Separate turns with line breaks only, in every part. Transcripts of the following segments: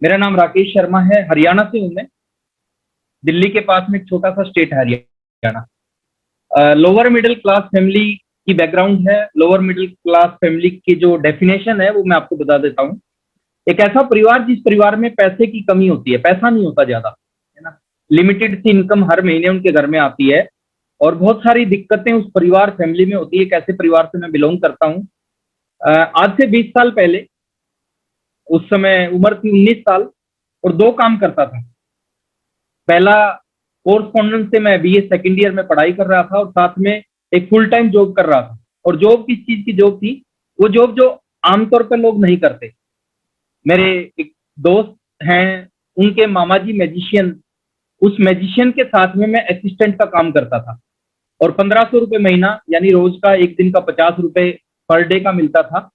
मेरा नाम राकेश शर्मा है, हरियाणा से हूँ मैं। दिल्ली के पास में एक छोटा सा स्टेट है Haryana. Lower middle class family की बैकग्राउंड है। लोअर मिडिल क्लास फैमिली की जो डेफिनेशन है वो मैं आपको बता देता हूँ। एक ऐसा परिवार जिस परिवार में पैसे की कमी होती है, पैसा नहीं होता ज्यादा, है ना। लिमिटेड सी इनकम हर महीने उनके घर में आती है और बहुत सारी दिक्कतें उस परिवार फैमिली में होती है। एक ऐसे परिवार से मैं बिलोंग करता हूँ। आज से 20 साल पहले, उस समय उम्र थी 19 साल और दो काम करता था। पहला, कोरस्पॉन्डेंस से मैं बीए सेकेंड ईयर में पढ़ाई कर रहा था और साथ में एक फुल टाइम जॉब कर रहा था। और जॉब किस चीज की जॉब थी? वो जॉब जो आमतौर पर लोग नहीं करते। मेरे एक दोस्त हैं, उनके मामा जी मैजिशियन, उस मैजिशियन के साथ में मैं असिस्टेंट का काम करता था और 1500 रुपये महीना, यानी रोज का एक दिन का 50 रुपये पर डे का मिलता था।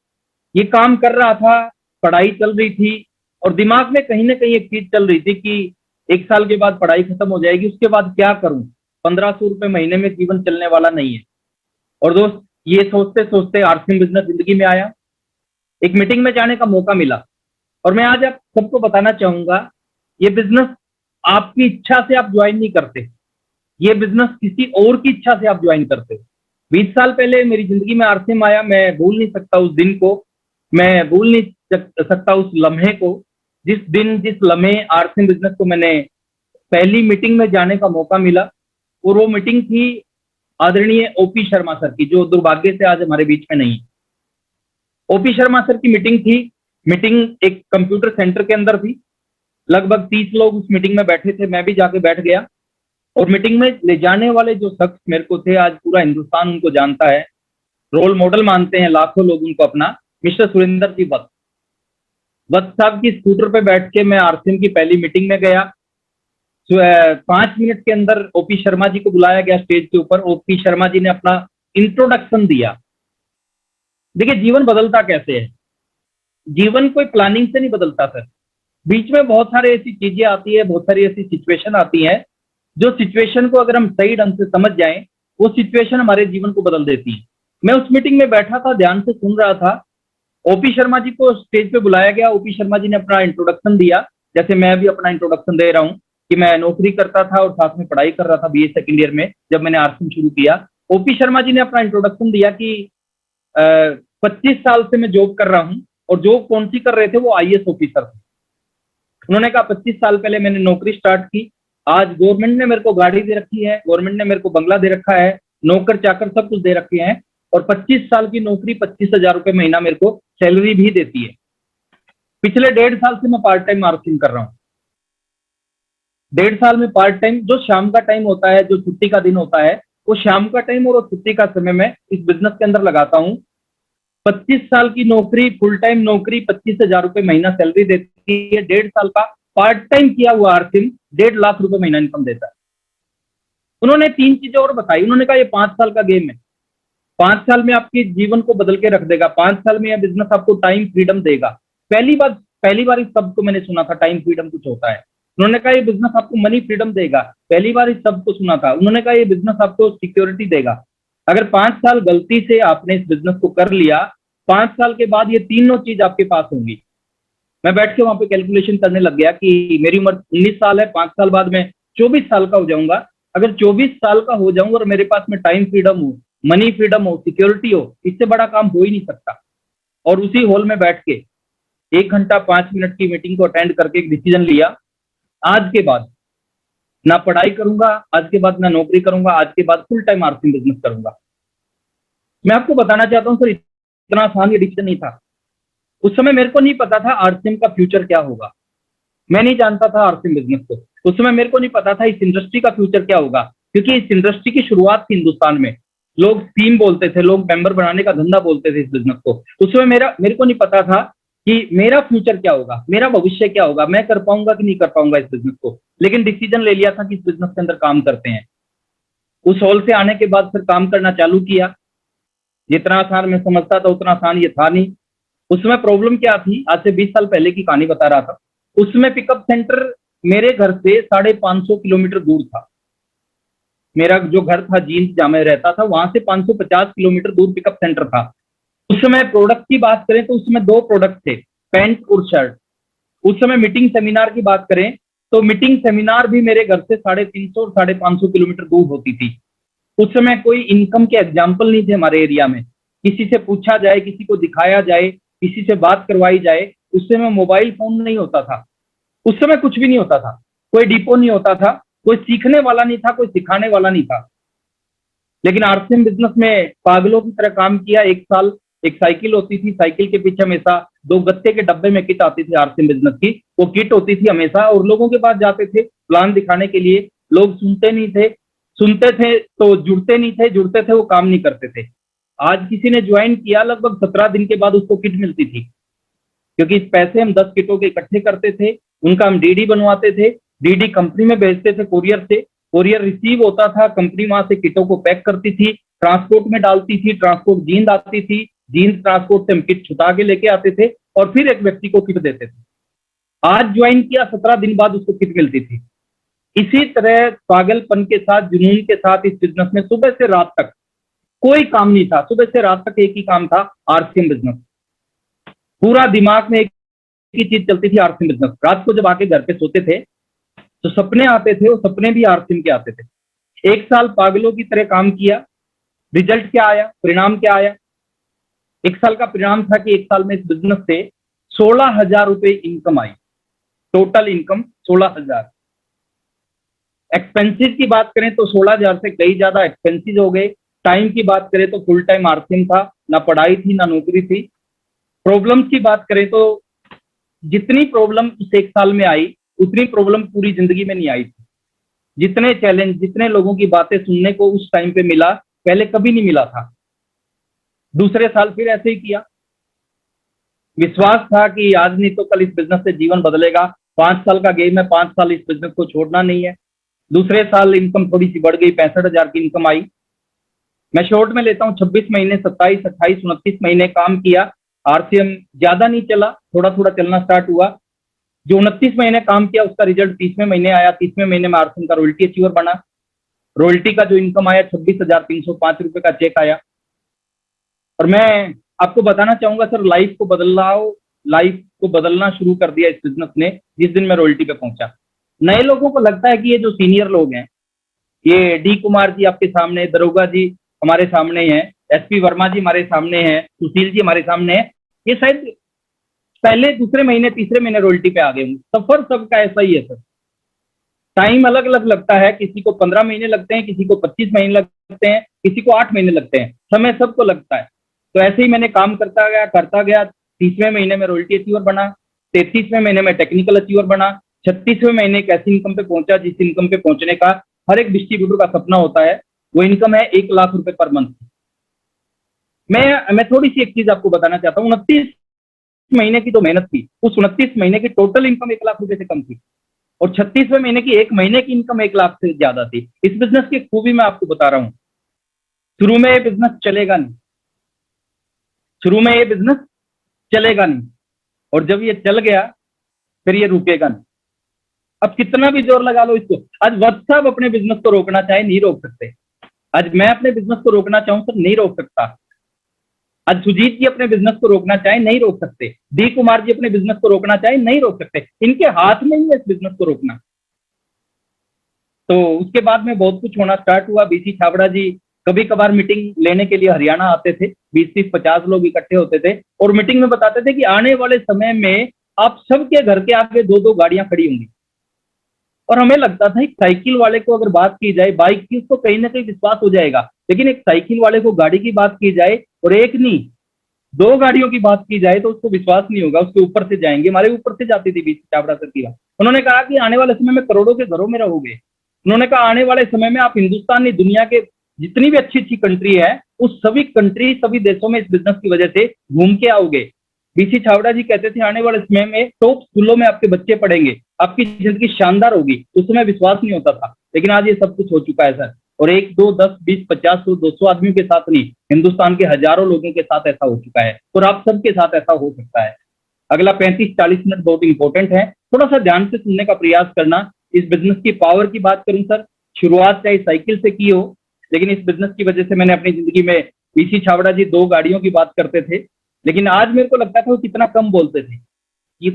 ये काम कर रहा था, पढ़ाई चल रही थी और दिमाग में कहीं ना कहीं एक चीज चल रही थी कि 1 साल के बाद पढ़ाई खत्म हो जाएगी, उसके बाद क्या करूं? 1500 रुपये महीने में जीवन चलने वाला नहीं है। और दोस्त, ये सोचते सोचते आर्थिक बिजनेस जिंदगी में आया। एक मीटिंग में जाने का मौका मिला और मैं आज आप सबको बताना चाहूंगा, ये बिजनेस आपकी इच्छा से आप ज्वाइन नहीं करते, ये बिजनेस किसी और की इच्छा से आप ज्वाइन करते हो। 20 साल पहले मेरी जिंदगी में आरसीएम आया। मैं भूल नहीं सकता उस दिन को, मैं भूल नहीं सकता उस लम्हे को, जिस दिन जिस लम्हे आरसीएम बिजनेस को मैंने पहली मीटिंग में जाने का मौका मिला। और वो मीटिंग थी आदरणीय ओपी शर्मा सर की, जो दुर्भाग्य से आज हमारे बीच में नहीं है। ओपी शर्मा सर की मीटिंग थी। मीटिंग एक कंप्यूटर सेंटर के अंदर थी। लगभग 30 लोग उस मीटिंग में बैठे थे, मैं भी जाके बैठ गया। और मीटिंग में ले जाने वाले जो शख्स मेरे को थे, आज पूरा हिंदुस्तान उनको जानता है, रोल मॉडल मानते हैं लाखों लोग उनको अपना, मिस्टर सुरेंद्र जी वत्स। वत्स साहब की स्कूटर पे बैठ के मैं आरसीएम की पहली मीटिंग में गया। 5 मिनट के अंदर ओपी शर्मा जी को बुलाया गया स्टेज के ऊपर। ओपी शर्मा जी ने अपना इंट्रोडक्शन दिया। देखिए, जीवन बदलता कैसे है? जीवन कोई प्लानिंग से नहीं बदलता सर। बीच में बहुत सारी ऐसी चीजें आती है, बहुत सारी ऐसी सिचुएशन आती है, जो सिचुएशन को अगर हम सही ढंग से समझ जाएं, वो सिचुएशन हमारे जीवन को बदल देती है। मैं उस मीटिंग में बैठा था, ध्यान से सुन रहा था। ओपी शर्मा जी को स्टेज पे बुलाया गया। ओपी शर्मा जी ने अपना इंट्रोडक्शन दिया, जैसे मैं भी अपना इंट्रोडक्शन दे रहा हूँ कि मैं नौकरी करता था और साथ में पढ़ाई कर रहा था बीए सेकेंड ईयर में, जब मैंने आरसीएम शुरू किया। ओपी शर्मा जी ने अपना इंट्रोडक्शन दिया कि 25 साल से मैं जॉब कर रहा हूँ। और जॉब कौन सी कर रहे थे? वो आईएएस ऑफिसर थे। उन्होंने कहा 25 साल पहले मैंने नौकरी स्टार्ट की। आज गवर्नमेंट ने मेरे को गाड़ी दे रखी है, गवर्नमेंट ने मेरे को बंगला दे रखा है, नौकर चाकर सब कुछ दे रखे हैं और 25 साल की नौकरी 25,000 रुपये महीना मेरे को सैलरी भी देती है। पिछले 1.5 साल से मैं पार्ट टाइम मार्केटिंग कर रहा हूँ। 1.5 साल में पार्ट टाइम, जो शाम का टाइम होता है, जो छुट्टी का दिन होता है, वो शाम का टाइम और छुट्टी का समय मैं इस बिजनेस के अंदर लगाता हूँ। 25 साल की नौकरी, फुल टाइम नौकरी, 25,000 रुपये महीना सैलरी देती है। 1.5 साल का पार्ट टाइम किया हुआ आरसीएम 1.5 लाख रुपए महीना इनकम देता है। उन्होंने 3 चीजें और बताई। उन्होंने कहा ये 5 साल का गेम है, 5 साल में आपके जीवन को बदल के रख देगा, 5 साल में यह बिजनेस आपको टाइम फ्रीडम देगा। पहली बार इस शब्द को मैंने सुना था, टाइम फ्रीडम कुछ होता है। उन्होंने कहा ये बिजनेस आपको मनी फ्रीडम देगा, पहली बार इस शब्द को सुना था। उन्होंने कहा ये बिजनेस आपको सिक्योरिटी देगा। अगर 5 साल गलती से आपने इस बिजनेस को कर लिया, 5 साल के बाद ये तीनों चीज आपके पास होंगी। मैं बैठ के वहां पे कैलकुलेशन करने लग गया कि मेरी उम्र 19 साल है, 5 साल बाद मैं 24 साल का हो जाऊंगा। अगर 24 साल का हो जाऊंगा और मेरे पास में टाइम फ्रीडम हो, मनी फ्रीडम हो, सिक्योरिटी हो, इससे बड़ा काम हो ही नहीं सकता। और उसी हॉल में बैठ के 1 घंटा 5 मिनट की मीटिंग को अटेंड करके एक डिसीजन लिया, आज के बाद ना पढ़ाई करूंगा, आज के बाद ना नौकरी करूंगा, आज के बाद फुल टाइम आरसीएम बिजनेस करूंगा। मैं आपको बताना चाहता हूं सर, इतना आसान ये डिसीजन नहीं था। उस समय मेरे को नहीं पता था आरसीएम का फ्यूचर क्या होगा। मैं नहीं जानता था आरसीएम बिजनेस को। उस समय मेरे को नहीं पता था इस इंडस्ट्री का फ्यूचर क्या होगा, क्योंकि इस इंडस्ट्री की शुरुआत थी हिंदुस्तान में। लोग स्कीम बोलते थे, लोग मेंबर बनाने का धंधा बोलते थे इस बिजनेस को। उस समय मेरे को नहीं पता था कि मेरा फ्यूचर क्या होगा, मेरा भविष्य क्या होगा, मैं कर पाऊंगा कि नहीं कर पाऊंगा इस बिजनेस को। लेकिन डिसीजन ले लिया था कि इस बिजनेस के अंदर काम करते हैं। उस हॉल से आने के बाद फिर काम करना चालू किया। जितना आसान मैं समझता था उतना आसान ये था नहीं। उसमें प्रॉब्लम क्या थी, आज से 20 साल पहले की कहानी बता रहा था। उसमें पिकअप सेंटर मेरे घर से 550 किलोमीटर दूर था। मेरा जो घर था, जींद जहां मैं रहता था, वहां से 550 किलोमीटर दूर पिकअप सेंटर था। उस समय प्रोडक्ट की बात करें तो उसमें 2 प्रोडक्ट थे, पैंट और शर्ट। उस समय मीटिंग सेमिनार की बात करें तो मीटिंग सेमिनार भी मेरे घर से 350 और 550 किलोमीटर दूर होती थी। उस समय कोई इनकम के एग्जाम्पल नहीं थे हमारे एरिया में। किसी से पूछा जाए, किसी को दिखाया जाए, किसी से बात करवाई जाए, उस समय मोबाइल फोन नहीं होता था, उस समय कुछ भी नहीं होता था, कोई डिपो नहीं होता था, कोई सीखने वाला नहीं था, कोई सिखाने वाला नहीं था। लेकिन आरसीएम बिजनेस में पागलों की तरह काम किया। एक साल एक साइकिल होती थी, साइकिल के पीछे हमेशा 2 गत्ते के डब्बे में किट आती थी आरसीएम बिजनेस की, वो किट होती थी हमेशा, और लोगों के पास जाते थे प्लान दिखाने के लिए। लोग सुनते नहीं थे, सुनते थे तो जुड़ते नहीं थे, जुड़ते थे वो काम नहीं करते थे। आज किसी ने ज्वाइन किया, लगभग 17 दिन के बाद उसको किट मिलती थी, क्योंकि इस पैसे हम 10 किटों के इकट्ठे करते थे, उनका हम डीडी बनवाते थे, डीडी कंपनी में भेजते थे कोरियर से, कोरियर रिसीव होता था, कंपनी वहां से किटों को पैक करती थी, ट्रांसपोर्ट में डालती थी, ट्रांसपोर्ट जींद आती थी, जींद ट्रांसपोर्ट से हम किट छुटा के लेके आते थे और फिर एक व्यक्ति को किट देते थे। आज ज्वाइन किया, 17 दिन बाद उसको किट मिलती थी। इसी तरह पागलपन के साथ, जुनून के साथ इस बिजनेस में सुबह से रात तक कोई काम नहीं था, सुबह से रात तक एक ही काम था, आरसीएम बिजनेस। पूरा दिमाग में एक ही चीज चलती थी, आरसीएम बिजनेस। रात को जब आके घर पे सोते थे तो सपने आते थे, वो सपने भी आरसीएम के आते थे। एक साल पागलों की तरह काम किया, रिजल्ट क्या आया, परिणाम क्या आया? एक साल का परिणाम था कि एक साल में इस बिजनेस से 16,000 रुपए इनकम आई, टोटल इनकम 16,000। एक्सपेंसिस की बात करें तो 16,000 से कई ज्यादा एक्सपेंसिस हो गए। टाइम की बात करें तो फुल टाइम आरसीएम था, ना पढ़ाई थी ना नौकरी थी। प्रॉब्लम्स की बात करें तो जितनी प्रॉब्लम उस एक साल में आई, उतनी प्रॉब्लम पूरी जिंदगी में नहीं आई थी। जितने चैलेंज, जितने लोगों की बातें सुनने को उस टाइम पे मिला, पहले कभी नहीं मिला था। दूसरे साल फिर ऐसे ही किया, विश्वास था कि आज नहीं तो कल इस बिजनेस से जीवन बदलेगा। 5 साल का गेम है, 5 साल इस बिजनेस को छोड़ना नहीं है। दूसरे साल इनकम थोड़ी सी बढ़ गई, 65,000 की इनकम आई। मैं शॉर्ट में लेता हूँ, 26 महीने, 27, 28, 29 महीने काम किया। आरसीएम ज्यादा नहीं चला, थोड़ा थोड़ा चलना स्टार्ट हुआ। जो 29 महीने काम किया उसका रिजल्ट 30वें महीने आया। 30वें महीने में आरसीएम का रॉयल्टी अचीवर बना। रॉयल्टी का जो इनकम आया, 26,305 रुपए का चेक आया। और मैं आपको बताना चाहूंगा सर, लाइफ को बदलना शुरू कर दिया इस बिजनेस ने जिस दिन मैं रॉयल्टी पे पहुंचा। नए लोगों को लगता है कि ये जो सीनियर लोग हैं, ये डी कुमार जी आपके सामने, दरोगा जी हमारे सामने हैं, एसपी वर्मा जी हमारे सामने हैं, सुशील जी हमारे सामने हैं, ये शायद पहले दूसरे महीने तीसरे महीने रॉयल्टी पे आ गए होंगे। सफर सबका ऐसा ही है सर, टाइम अलग अलग लगता है। किसी को 15 महीने लगते हैं, किसी को 25 महीने लगते हैं, किसी को 8 महीने लगते हैं, समय सबको लगता है। तो ऐसे ही मैंने काम करता गया। 30वें महीने में रॉयल्टी अचीवर बना, 33वें महीने में टेक्निकल अचीवर बना, 36वें महीने एक ऐसी इनकम पे पहुंचा जिस इनकम पे पहुंचने का हर एक डिस्ट्रीब्यूटर का सपना होता है। वो इनकम है 1 लाख रुपए पर मंथ। मैं थोड़ी सी एक चीज आपको बताना चाहता हूँ। 29 महीने की जो मेहनत थी, उस 29 महीने की टोटल इनकम 1 लाख रुपए से कम थी, और 36वें महीने की एक महीने की इनकम 1 लाख से ज्यादा थी। इस बिजनेस की खूबी मैं आपको बता रहा हूँ। शुरू में ये बिजनेस चलेगा नहीं, शुरू में ये बिजनेस चलेगा नहीं, और जब ये चल गया फिर ये रुकेगा नहीं। अब कितना भी जोर लगा लो इसको। आज वत्स साहब अपने बिजनेस को रोकना चाहे नहीं रोक सकते। आज मैं अपने बिजनेस को रोकना चाहूं तो नहीं रोक सकता। आज सुजीत जी अपने बिजनेस को रोकना चाहे नहीं रोक सकते। डी कुमार जी अपने बिजनेस को रोकना चाहे नहीं रोक सकते। इनके हाथ में ही है इस बिजनेस को रोकना। तो उसके बाद में बहुत कुछ होना स्टार्ट हुआ। बीसी छाबड़ा जी कभी कभार मीटिंग लेने के लिए हरियाणा आते थे, 20-30-50 लोग इकट्ठे होते थे और मीटिंग में बताते थे कि आने वाले समय में आप सबके घर के आगे 2-2 गाड़ियां खड़ी होंगी। और हमें लगता था एक साइकिल वाले को अगर बात की जाए बाइक की, उसको कहीं ना कहीं विश्वास हो जाएगा, लेकिन एक साइकिल वाले को गाड़ी की बात की जाए और एक नहीं 2 गाड़ियों की बात की जाए तो उसको विश्वास नहीं होगा, उसके ऊपर से जाएंगे। हमारे ऊपर से जाती थी बीच चावड़ा सर की बात। उन्होंने कहा कि आने वाले समय में करोड़ों के घरों में रहोगे। उन्होंने कहा आने वाले समय में आप हिंदुस्तान नहीं, दुनिया के जितनी भी अच्छी अच्छी कंट्री है उस सभी कंट्री, सभी देशों में इस बिजनेस की वजह से घूम के आओगे। बीसी छावड़ा जी कहते थे आने वाले समय में टॉप स्कूलों में आपके बच्चे पढ़ेंगे, आपकी जिंदगी शानदार होगी। उस समय विश्वास नहीं होता था, लेकिन आज ये सब कुछ हो चुका है सर। और 1, 2, 10, 20, 50, 100, 200 आदमियों के साथ नहीं, हिंदुस्तान के हजारों लोगों के साथ ऐसा हो चुका है और आप सबके साथ ऐसा हो सकता है। अगला 35-40 मिनट बहुत इंपॉर्टेंट है, थोड़ा सा ध्यान से सुनने का प्रयास करना। इस बिजनेस की पावर की बात करूं सर, शुरुआत चाहे साइकिल से की हो, लेकिन इस बिजनेस की वजह से मैंने अपनी जिंदगी में, बीसी छावड़ा जी 2 गाड़ियों की बात करते थे, लेकिन आज मेरे को लगता था वो कितना कम बोलते थे। ये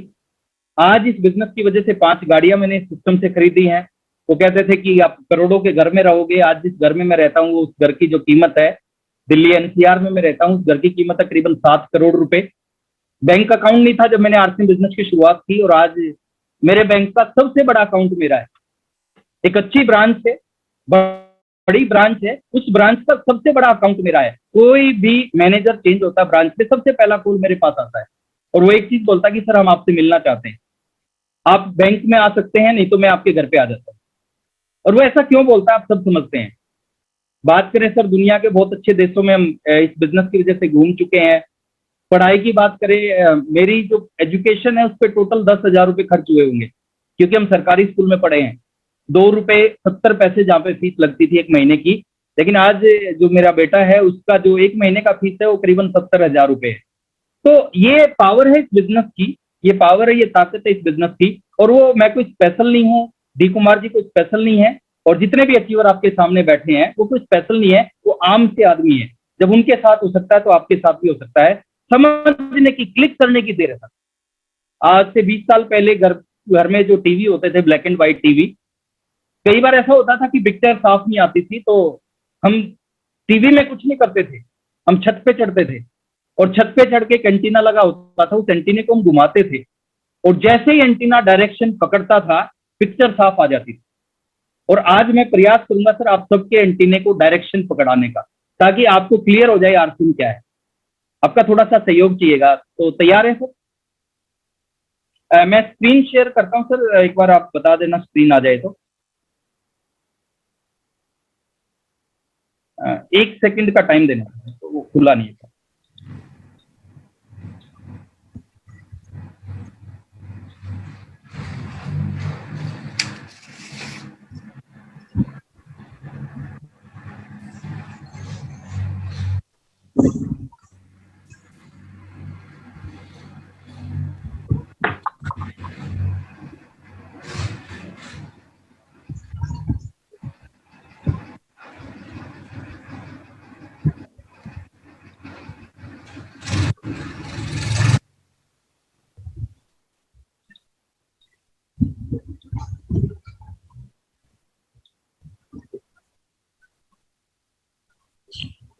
आज इस बिजनेस की वजह से 5 गाड़ियां मैंने इस सिस्टम से खरीदी हैं। वो कहते थे कि आप करोड़ों के घर में रहोगे, आज जिस घर में मैं रहता हूँ उस घर की जो कीमत है, दिल्ली एनसीआर में मैं रहता हूँ, उस घर की कीमत है करीबन 7 करोड़ रुपए। बैंक अकाउंट नहीं था जब मैंने आरसी बिजनेस की शुरुआत की, और आज मेरे बैंक का सबसे बड़ा अकाउंट मेरा है। एक अच्छी ब्रांच है, बड़ी ब्रांच है, उस ब्रांच का सबसे बड़ा अकाउंट मेरा है। कोई भी मैनेजर चेंज होता है ब्रांच में, सबसे पहला कॉल मेरे पास आता है और वो एक चीज बोलता है कि सर हम आपसे मिलना चाहते हैं, आप बैंक में आ सकते हैं, नहीं तो मैं आपके घर पे आ जाता हूँ। और वो ऐसा क्यों बोलता है आप सब समझते हैं। बात करें सर, दुनिया के बहुत अच्छे देशों में हम इस बिजनेस की वजह से घूम चुके हैं। पढ़ाई की बात करें, मेरी जो एजुकेशन है उस पर टोटल 10,000 रुपये खर्च हुए होंगे, क्योंकि हम सरकारी स्कूल में पढ़े हैं। 2 रुपए 70 पैसे जहाँ पे फीस लगती थी एक महीने की, लेकिन आज जो मेरा बेटा है उसका जो एक महीने का फीस है वो करीबन 70,000 रुपये है। तो ये पावर है इस बिजनेस की, ये पावर है, ये ताकत है इस बिजनेस की। और वो मैं कोई स्पेशल नहीं हूँ, डी कुमार जी कोई स्पेशल नहीं है, और जितने भी अचीवर आपके सामने बैठे हैं वो कोई स्पेशल नहीं है, वो आम से आदमी है। जब उनके साथ हो सकता है तो आपके साथ भी हो सकता है। समझने की, क्लिक करने की देर है सर। आज से 20 साल पहले घर घर में जो टीवी होते थे, ब्लैक एंड व्हाइट टीवी, कई बार ऐसा होता था कि पिक्चर साफ नहीं आती थी, तो हम टीवी में कुछ नहीं करते थे, हम छत पे चढ़ते थे, और छत पे चढ़ के एक एंटीना लगा होता था, उस एंटीने को हम घुमाते थे, और जैसे ही एंटीना डायरेक्शन पकड़ता था पिक्चर साफ आ जाती थी। और आज मैं प्रयास करूंगा सर आप सबके एंटीने को डायरेक्शन पकड़ाने का, ताकि आपको क्लियर हो जाए आरसीएम क्या है। आपका थोड़ा सा सहयोग चाहिएगा, तो तैयार है सर? मैं स्क्रीन शेयर करता हूं सर, एक बार आप बता देना स्क्रीन आ जाए तो। 1 सेकंड का टाइम देना, तो वो खुला नहीं है।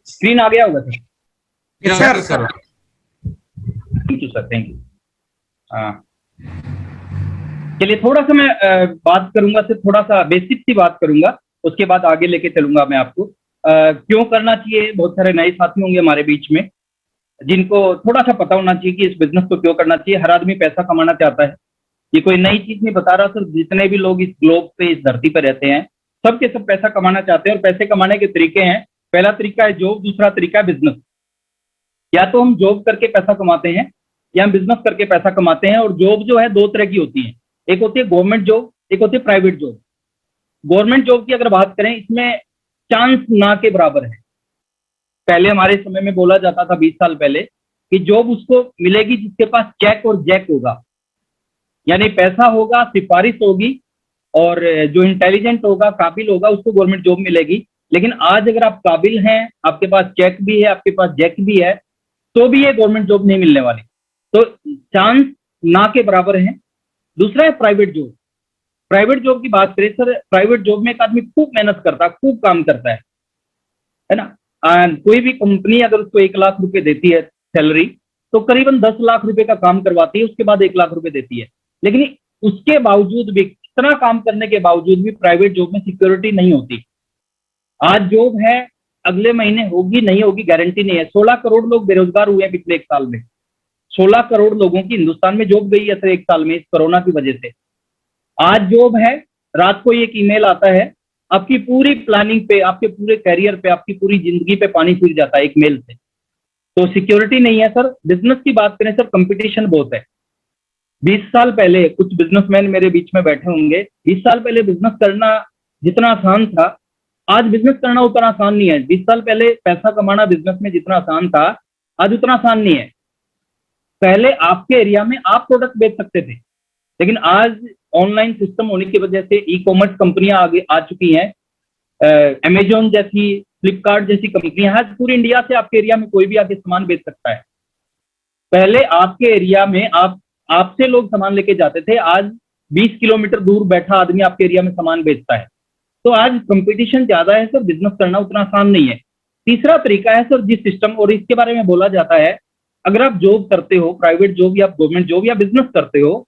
स्क्रीन आ गया होगा sir?
Sir sir
thank you sir, thank you. हाँ, चलिए थोड़ा सा मैं बात करूंगा सर, थोड़ा सा बेसिक सी बात करूंगा, उसके बाद आगे लेके चलूंगा मैं आपको। क्यों करना चाहिए, बहुत सारे नए साथी होंगे हमारे बीच में जिनको थोड़ा सा पता होना चाहिए कि इस बिजनेस को क्यों करना चाहिए। हर आदमी पैसा कमाना चाहता है, ये कोई नई चीज नहीं बता रहा सर। जितने भी लोग इस ग्लोब पे, इस धरती पर रहते हैं, सबके सब पैसा कमाना चाहते हैं, और पैसे कमाने के तरीके हैं। पहला तरीका है जॉब, दूसरा तरीका है बिजनेस। या तो हम जॉब करके पैसा कमाते हैं, या हम बिजनेस करके पैसा कमाते हैं। और जॉब जो है 2 तरह की होती है, एक होती है गवर्नमेंट जॉब, एक होती है प्राइवेट जॉब। गवर्नमेंट जॉब की अगर बात करें, इसमें चांस ना के बराबर है। पहले हमारे समय में बोला जाता था 20 साल पहले कि जॉब उसको मिलेगी जिसके पास चेक और जैक होगा, यानी पैसा होगा, सिफारिश होगी, और जो इंटेलिजेंट होगा, काबिल होगा, उसको गवर्नमेंट जॉब मिलेगी। लेकिन आज अगर आप काबिल हैं, आपके पास चेक भी है, आपके पास जैक भी है, तो भी ये गवर्नमेंट जॉब नहीं मिलने वाली। तो चांस ना के बराबर है। दूसरा है प्राइवेट जॉब। प्राइवेट जॉब की बात करें सर, प्राइवेट जॉब में एक आदमी खूब मेहनत करता है, खूब काम करता है ना। कोई भी कंपनी अगर उसको 1 लाख रुपए देती है सैलरी, तो करीबन 10 लाख रुपए का काम करवाती है, उसके बाद 1 लाख रुपए देती है। लेकिन उसके बावजूद भी, इतना काम करने के बावजूद भी, प्राइवेट जॉब में सिक्योरिटी नहीं होती। आज जॉब है, अगले महीने होगी नहीं होगी गारंटी नहीं है। 16 करोड़ लोग बेरोजगार हुए हैं पिछले 1 साल में। 16 करोड़ लोगों की हिंदुस्तान में जॉब गई है सर 1 साल में, इस कोरोना की वजह से। आज जॉब है, रात को एक ईमेल आता है, आपकी पूरी प्लानिंग पे, आपके पूरे करियर पे, आपकी पूरी जिंदगी पे पानी फिर जाता है एक मेल से। तो सिक्योरिटी नहीं है सर। बिजनेस की बात करें सर, कंपटीशन बहुत है। 20 साल पहले, कुछ बिजनेसमैन मेरे बीच में बैठे होंगे, 20 साल पहले बिजनेस करना जितना आसान था, आज बिजनेस करना उतना आसान नहीं है। 20 साल पहले पैसा कमाना बिजनेस में जितना आसान था, आज उतना आसान नहीं है। पहले आपके एरिया में आप प्रोडक्ट बेच सकते थे, लेकिन आज ऑनलाइन सिस्टम होने की वजह से ई कॉमर्स कंपनियां आगे आ चुकी हैं। अमेजोन जैसी, फ्लिपकार्ट जैसी कंपनियां, आज पूरी इंडिया से आपके एरिया में कोई भी आके सामान बेच सकता है। पहले आपके एरिया में आपसे लोग सामान लेके जाते थे, आज 20 किलोमीटर दूर बैठा आदमी आपके एरिया में सामान बेचता है। तो आज कंपटीशन ज्यादा है सर, बिजनेस करना उतना आसान नहीं है। तीसरा तरीका है सर जिस सिस्टम, और इसके बारे में बोला जाता है, अगर आप जॉब करते हो, प्राइवेट जॉब या गवर्नमेंट जॉब या बिजनेस करते हो,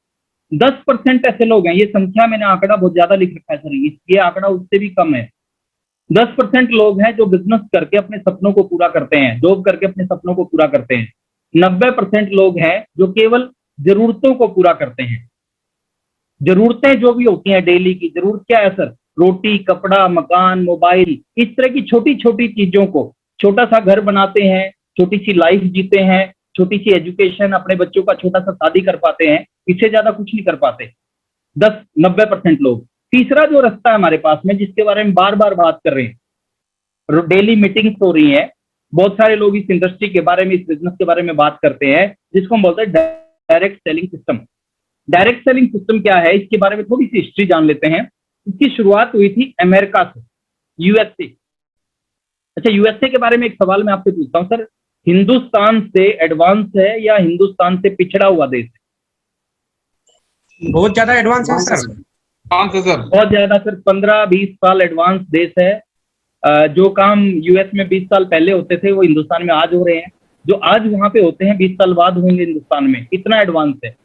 10% ऐसे लोग हैं, ये संख्या मैंने आंकड़ा बहुत ज्यादा लिख रखा है सर, ये आंकड़ा उससे भी कम है। 10% लोग हैं जो बिजनेस करके अपने सपनों को पूरा करते हैं, जॉब करके अपने सपनों को पूरा करते हैं। 90% लोग हैं जो केवल जरूरतों को पूरा करते हैं। जरूरतें जो भी होती हैं डेली की जरूरत क्या है सर, रोटी, कपड़ा, मकान, मोबाइल, इस तरह की छोटी छोटी चीजों को, छोटा सा घर बनाते हैं, छोटी सी लाइफ जीते हैं, छोटी सी एजुकेशन, अपने बच्चों का छोटा सा शादी कर पाते हैं, इससे ज्यादा कुछ नहीं कर पाते 90% लोग। तीसरा जो रास्ता है हमारे पास में, जिसके बारे में बार बार बात कर रहे हैं, डेली मीटिंग्स हो रही हैं, बहुत सारे लोग इस इंडस्ट्री के बारे में, इस बिजनेस के बारे में बात करते हैं, जिसको हम बोलते हैं direct selling system. Direct selling system क्या है, इसके बारे में थोड़ी सी हिस्ट्री जान लेते हैं। इसकी शुरुआत हुई थी अमेरिका से, यूएसए। अच्छा, यूएसए के बारे में एक सवाल मैं आपसे पूछता हूँ सर, हिंदुस्तान से एडवांस है या हिंदुस्तान से पिछड़ा हुआ देश है?
बहुत ज्यादा एडवांस है सर।
सर
बहुत ज्यादा सर, 15-20 साल एडवांस देश है। जो काम यूएस में 20 साल पहले होते थे वो हिंदुस्तान में आज हो रहे हैं, जो आज वहां पे होते हैं 20 साल बाद होंगे हिंदुस्तान में, इतना एडवांस है।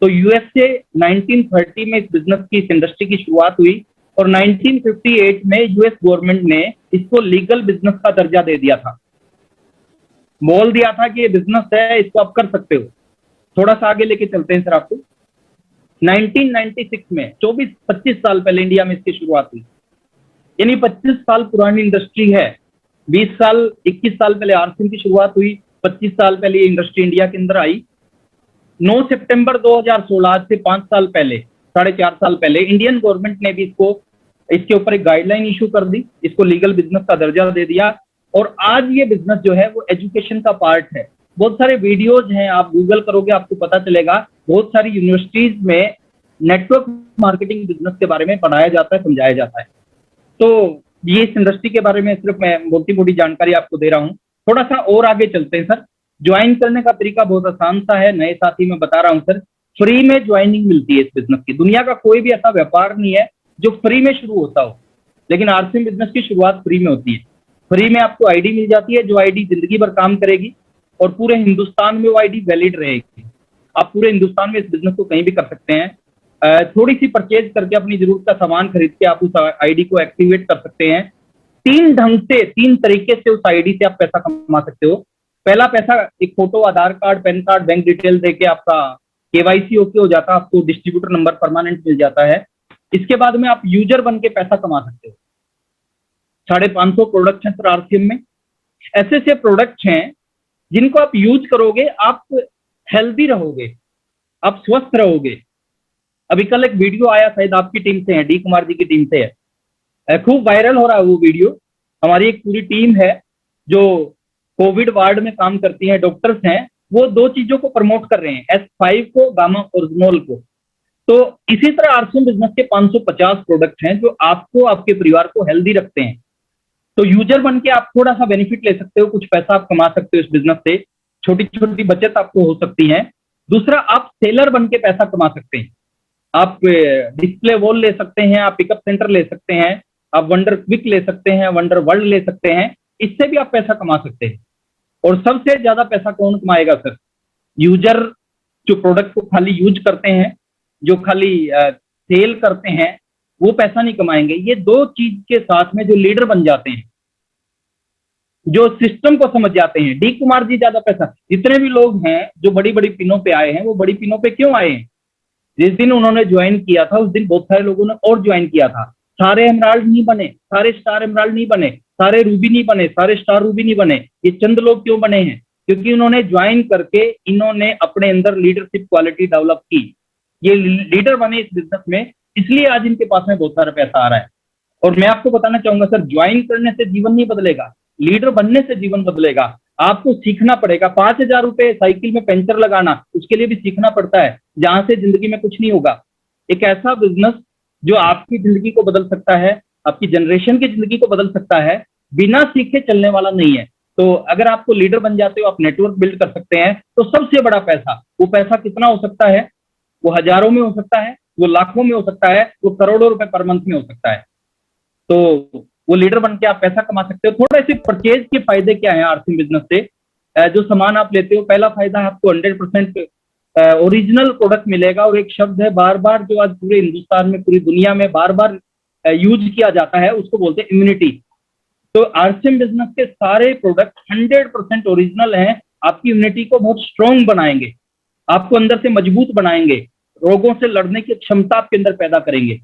तो यूएस से 1930 में इस बिजनेस की, इस इंडस्ट्री की शुरुआत हुई, और 1958 में यूएस गवर्नमेंट ने इसको लीगल बिजनेस का दर्जा दे दिया था, बोल दिया था कि ये बिजनेस है, इसको आप कर सकते हो। थोड़ा सा आगे लेके चलते हैं सर आपको। 1996 में, 24-25 साल पहले इंडिया में इसकी शुरुआत हुई, यानी 25 साल पुरानी इंडस्ट्री है। 21 साल पहले आरसीएम की शुरुआत हुई, 25 साल पहले ये इंडस्ट्री इंडिया के अंदर आई। 9 सितंबर 2016, आज से 5 साल पहले, 4.5 साल पहले, इंडियन गवर्नमेंट ने भी इसके ऊपर एक गाइडलाइन इशू कर दी, इसको लीगल बिजनेस का दर्जा दे दिया। और आज ये बिजनेस जो है वो एजुकेशन का पार्ट है। बहुत सारे वीडियोज हैं, आप गूगल करोगे आपको पता चलेगा, बहुत सारी यूनिवर्सिटीज में नेटवर्क मार्केटिंग बिजनेस के बारे में पढ़ाया जाता है, समझाया जाता है। तो ये इस इंडस्ट्री के बारे में सिर्फ मैं मोटी मोटी जानकारी आपको दे रहा हूँ। थोड़ा सा और आगे चलते हैं सर। ज्वाइन करने का तरीका बहुत आसान सा है, नए साथी मैं बता रहा हूँ सर, फ्री में ज्वाइनिंग मिलती है इस बिजनेस की। दुनिया का कोई भी ऐसा व्यापार नहीं है जो फ्री में शुरू होता हो, लेकिन आरसीएम बिजनेस की शुरुआत फ्री में होती है। फ्री में आपको आईडी मिल जाती है, जो आईडी जिंदगी भर काम करेगी, और पूरे हिंदुस्तान में वो आईडी वैलिड रहेगी। आप पूरे हिंदुस्तान में इस बिजनेस को कहीं भी कर सकते हैं। थोड़ी सी परचेज करके, अपनी जरूरत का सामान खरीद के आप उस आईडी को एक्टिवेट कर सकते हैं। 3 ढंग से, 3 तरीके से उस आईडी से आप पैसा कमा सकते हो। पहला पैसा, एक photo, Aadhaar card, PAN card, bank detail देके आपका केवाईसी ओके हो जाता है, आपको डिस्ट्रीब्यूटर नंबर परमानेंट मिल जाता है। इसके बाद में आप यूजर बन के पैसा कमा सकते हो। 550 प्रोडक्ट हैं सर आरसीएम में। ऐसे ऐसे प्रोडक्ट्स हैं जिनको आप यूज करोगे, आप हेल्दी रहोगे, आप स्वस्थ रहोगे। अभी कल एक वीडियो आया, शायद आपकी टीम से है, डी कुमार जी की टीम से है, खूब वायरल हो रहा है वो वीडियो। हमारी एक पूरी टीम है जो कोविड वार्ड में काम करती है, डॉक्टर्स हैं, वो 2 चीजों को प्रमोट कर रहे हैं, S5 को, गामा ओरिजिनोल को। तो इसी तरह आरसीएम बिजनेस के 550 प्रोडक्ट हैं जो आपको, आपके परिवार को हेल्दी रखते हैं। तो यूजर बन के आप थोड़ा सा बेनिफिट ले सकते हो, कुछ पैसा आप कमा सकते हो इस बिजनेस से, छोटी छोटी बचत आपको हो सकती है। दूसरा, आप सेलर बन के पैसा कमा सकते हैं। आप डिस्प्ले वॉल ले सकते हैं, आप पिकअप सेंटर ले सकते हैं, आप वंडर क्विक ले सकते हैं, वंडर वर्ल्ड ले सकते हैं, इससे भी आप पैसा कमा सकते हैं। और सबसे ज्यादा पैसा कौन कमाएगा सर? यूजर, जो प्रोडक्ट को खाली यूज करते हैं, जो खाली सेल करते हैं, वो पैसा नहीं कमाएंगे। ये 2 चीज के साथ में जो लीडर बन जाते हैं, जो सिस्टम को समझ जाते हैं, डी कुमार जी ज्यादा पैसा। जितने भी लोग हैं जो बड़ी बड़ी पिनों पे आए हैं, वो बड़ी पिनों पे क्यों आए हैं? जिस दिन उन्होंने ज्वाइन किया था, उस दिन बहुत सारे लोगों ने और ज्वाइन किया था। सारे एमराल्ड नहीं बने, सारे स्टार एमराल्ड नहीं बने, सारे रूबी नहीं बने, सारे स्टार रूबी नहीं बने। ये चंद लोग क्यों बने हैं? क्योंकि उन्होंने ज्वाइन करके, इन्होंने अपने अंदर लीडरशिप क्वालिटी डेवलप की। ये लीडर बने इस बिजनेस में, इसलिए आज इनके पास में बहुत सारा पैसा आ रहा है। और मैं आपको बताना चाहूंगा सर, ज्वाइन करने से जीवन नहीं बदलेगा, लीडर बनने से जीवन बदलेगा। आपको सीखना पड़ेगा। 5,000 रुपए साइकिल में पंचर लगाना, उसके लिए भी सीखना पड़ता है, जहां से जिंदगी में कुछ नहीं होगा। एक ऐसा बिजनेस जो आपकी जिंदगी को बदल सकता है, आपकी जनरेशन की जिंदगी को बदल सकता है, बिना सीखे चलने वाला नहीं है। तो अगर आपको लीडर बन जाते हो, आप नेटवर्क बिल्ड कर सकते हैं। तो सबसे बड़ा पैसा, वो पैसा कितना हो सकता है? वो हजारों में हो सकता है, वो लाखों में हो सकता है, वो करोड़ों रुपए पर मंथ में हो सकता है। तो वो लीडर बन के आप पैसा कमा सकते हो। थोड़े से परचेज के फायदे क्या है आरसीएम बिजनेस से? जो सामान आप लेते हो, पहला फायदा है आपको 100% ओरिजिनल प्रोडक्ट मिलेगा। और एक शब्द है बार बार जो आज पूरे हिंदुस्तान में, पूरी दुनिया में बार बार यूज किया जाता है, उसको बोलते हैं इम्यूनिटी। तो आरसीएम बिजनेस के सारे प्रोडक्ट 100% ओरिजिनल हैं, आपकी इम्यूनिटी को बहुत स्ट्रांग बनाएंगे, आपको अंदर से मजबूत बनाएंगे, रोगों से लड़ने की क्षमता आपके अंदर पैदा करेंगे।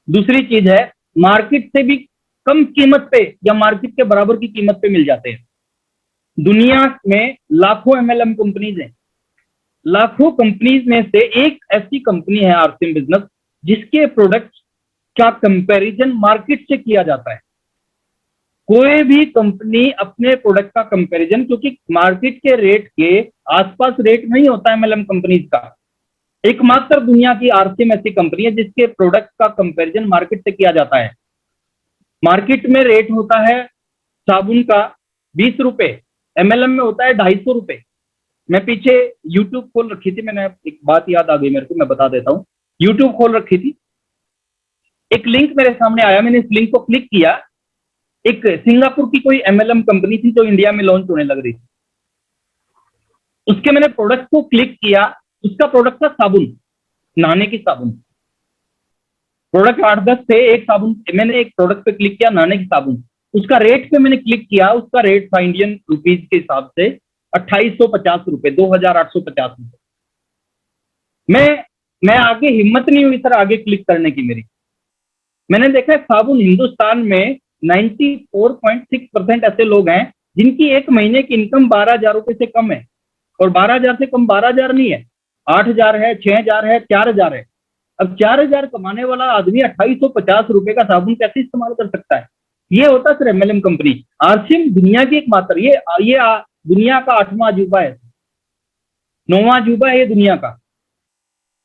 दूसरी चीज है, मार्केट से भी कम कीमत पे या मार्केट के बराबर की कीमत पे मिल जाते हैं। दुनिया में लाखों एमएलएम कंपनीज हैं, लाखों कंपनीज में से एक ऐसी कंपनी है आरसीएम बिजनेस जिसके प्रोडक्ट का कंपैरिजन मार्केट से किया जाता है। कोई भी कंपनी अपने प्रोडक्ट का कंपैरिजन, क्योंकि मार्केट के रेट के आसपास रेट नहीं होता एमएलएम कंपनीज का, एकमात्र दुनिया की आरसीएम ऐसी कंपनी है जिसके प्रोडक्ट का कंपैरिजन मार्केट से किया जाता है। मार्केट में रेट होता है साबुन का 20 रुपए, एमएलएम में होता है 250 रुपए। मैं पीछे यूट्यूब खोल रखी थी, मैंने एक बात याद आ गई मेरे को, मैं बता देता हूँ। यूट्यूब खोल रखी थी, एक लिंक मेरे सामने आया, मैंने इस लिंक को क्लिक किया। एक सिंगापुर की कोई एमएलएम कंपनी थी जो इंडिया में लॉन्च होने लग रही थी, उसके मैंने प्रोडक्ट को क्लिक किया। उसका प्रोडक्ट था साबुन, नहाने की साबुन। प्रोडक्ट 8-10 थे, एक साबुन, मैंने एक प्रोडक्ट पे क्लिक किया, नहाने की साबुन। उसका रेट पे मैंने क्लिक किया, उसका रेट था इंडियन रुपीज के हिसाब से 2850 रुपए, 2850 रुपए। मैं आगे हिम्मत नहीं हुई सर आगे क्लिक करने की मेरी। मैंने देखा साबुन हिंदुस्तान में 94.6% ऐसे लोग हैं जिनकी एक महीने की इनकम 12,000 रुपए से कम है। और 12,000 से कम 12,000 नहीं है, 8,000 है, 6,000 है, 4,000 है। अब 4,000 कमाने वाला आदमी 2850 रुपए का साबुन कैसे इस्तेमाल कर सकता है? ये होता है सर एमएलएम कंपनी। आरसीएम दुनिया की एकमात्र, ये दुनिया का 8वां अजूबा है, 9वां अजूबा है ये दुनिया का,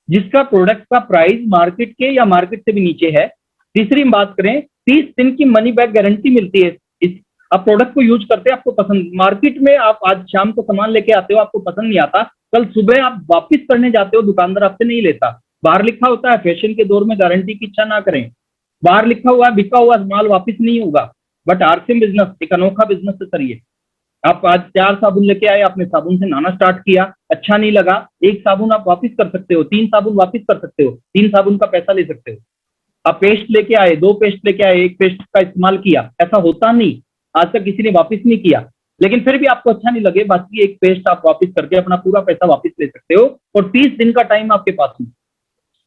जिसका प्रोडक्ट का प्राइस मार्केट के या मार्केट से भी नीचे है। तीसरी बात करें, 30 दिन की मनी बैक गारंटी मिलती है। इस आप प्रोडक्ट को यूज करते हैं, आपको पसंद, मार्केट में आप आज शाम को सामान लेके आते हो, आपको पसंद नहीं आता, कल सुबह आप वापिस करने जाते हो, दुकानदार आपसे नहीं लेता। बाहर लिखा होता है फैशन के दौर में गारंटी की इच्छा ना करें, बाहर लिखा हुआ बिका हुआ माल वापिस नहीं होगा। बट आरसीएम बिजनेस एक अनोखा बिजनेस है सर ये। आप आज 4 साबुन लेके आए, आपने साबुन से नहाना स्टार्ट किया, अच्छा नहीं लगा, एक साबुन आप वापिस कर सकते हो, 3 साबुन वापिस कर सकते हो, 3 साबुन का पैसा ले सकते हो। आप पेस्ट लेके आए, 2 पेस्ट लेके आए, एक पेस्ट का इस्तेमाल किया, ऐसा होता नहीं, आज तक किसी ने वापिस नहीं किया। लेकिन फिर भी आपको अच्छा नहीं लगे, बाकी एक पेस्ट आप वापिस करके अपना पूरा पैसा वापिस ले सकते हो, और 30 दिन का टाइम आपके पास है।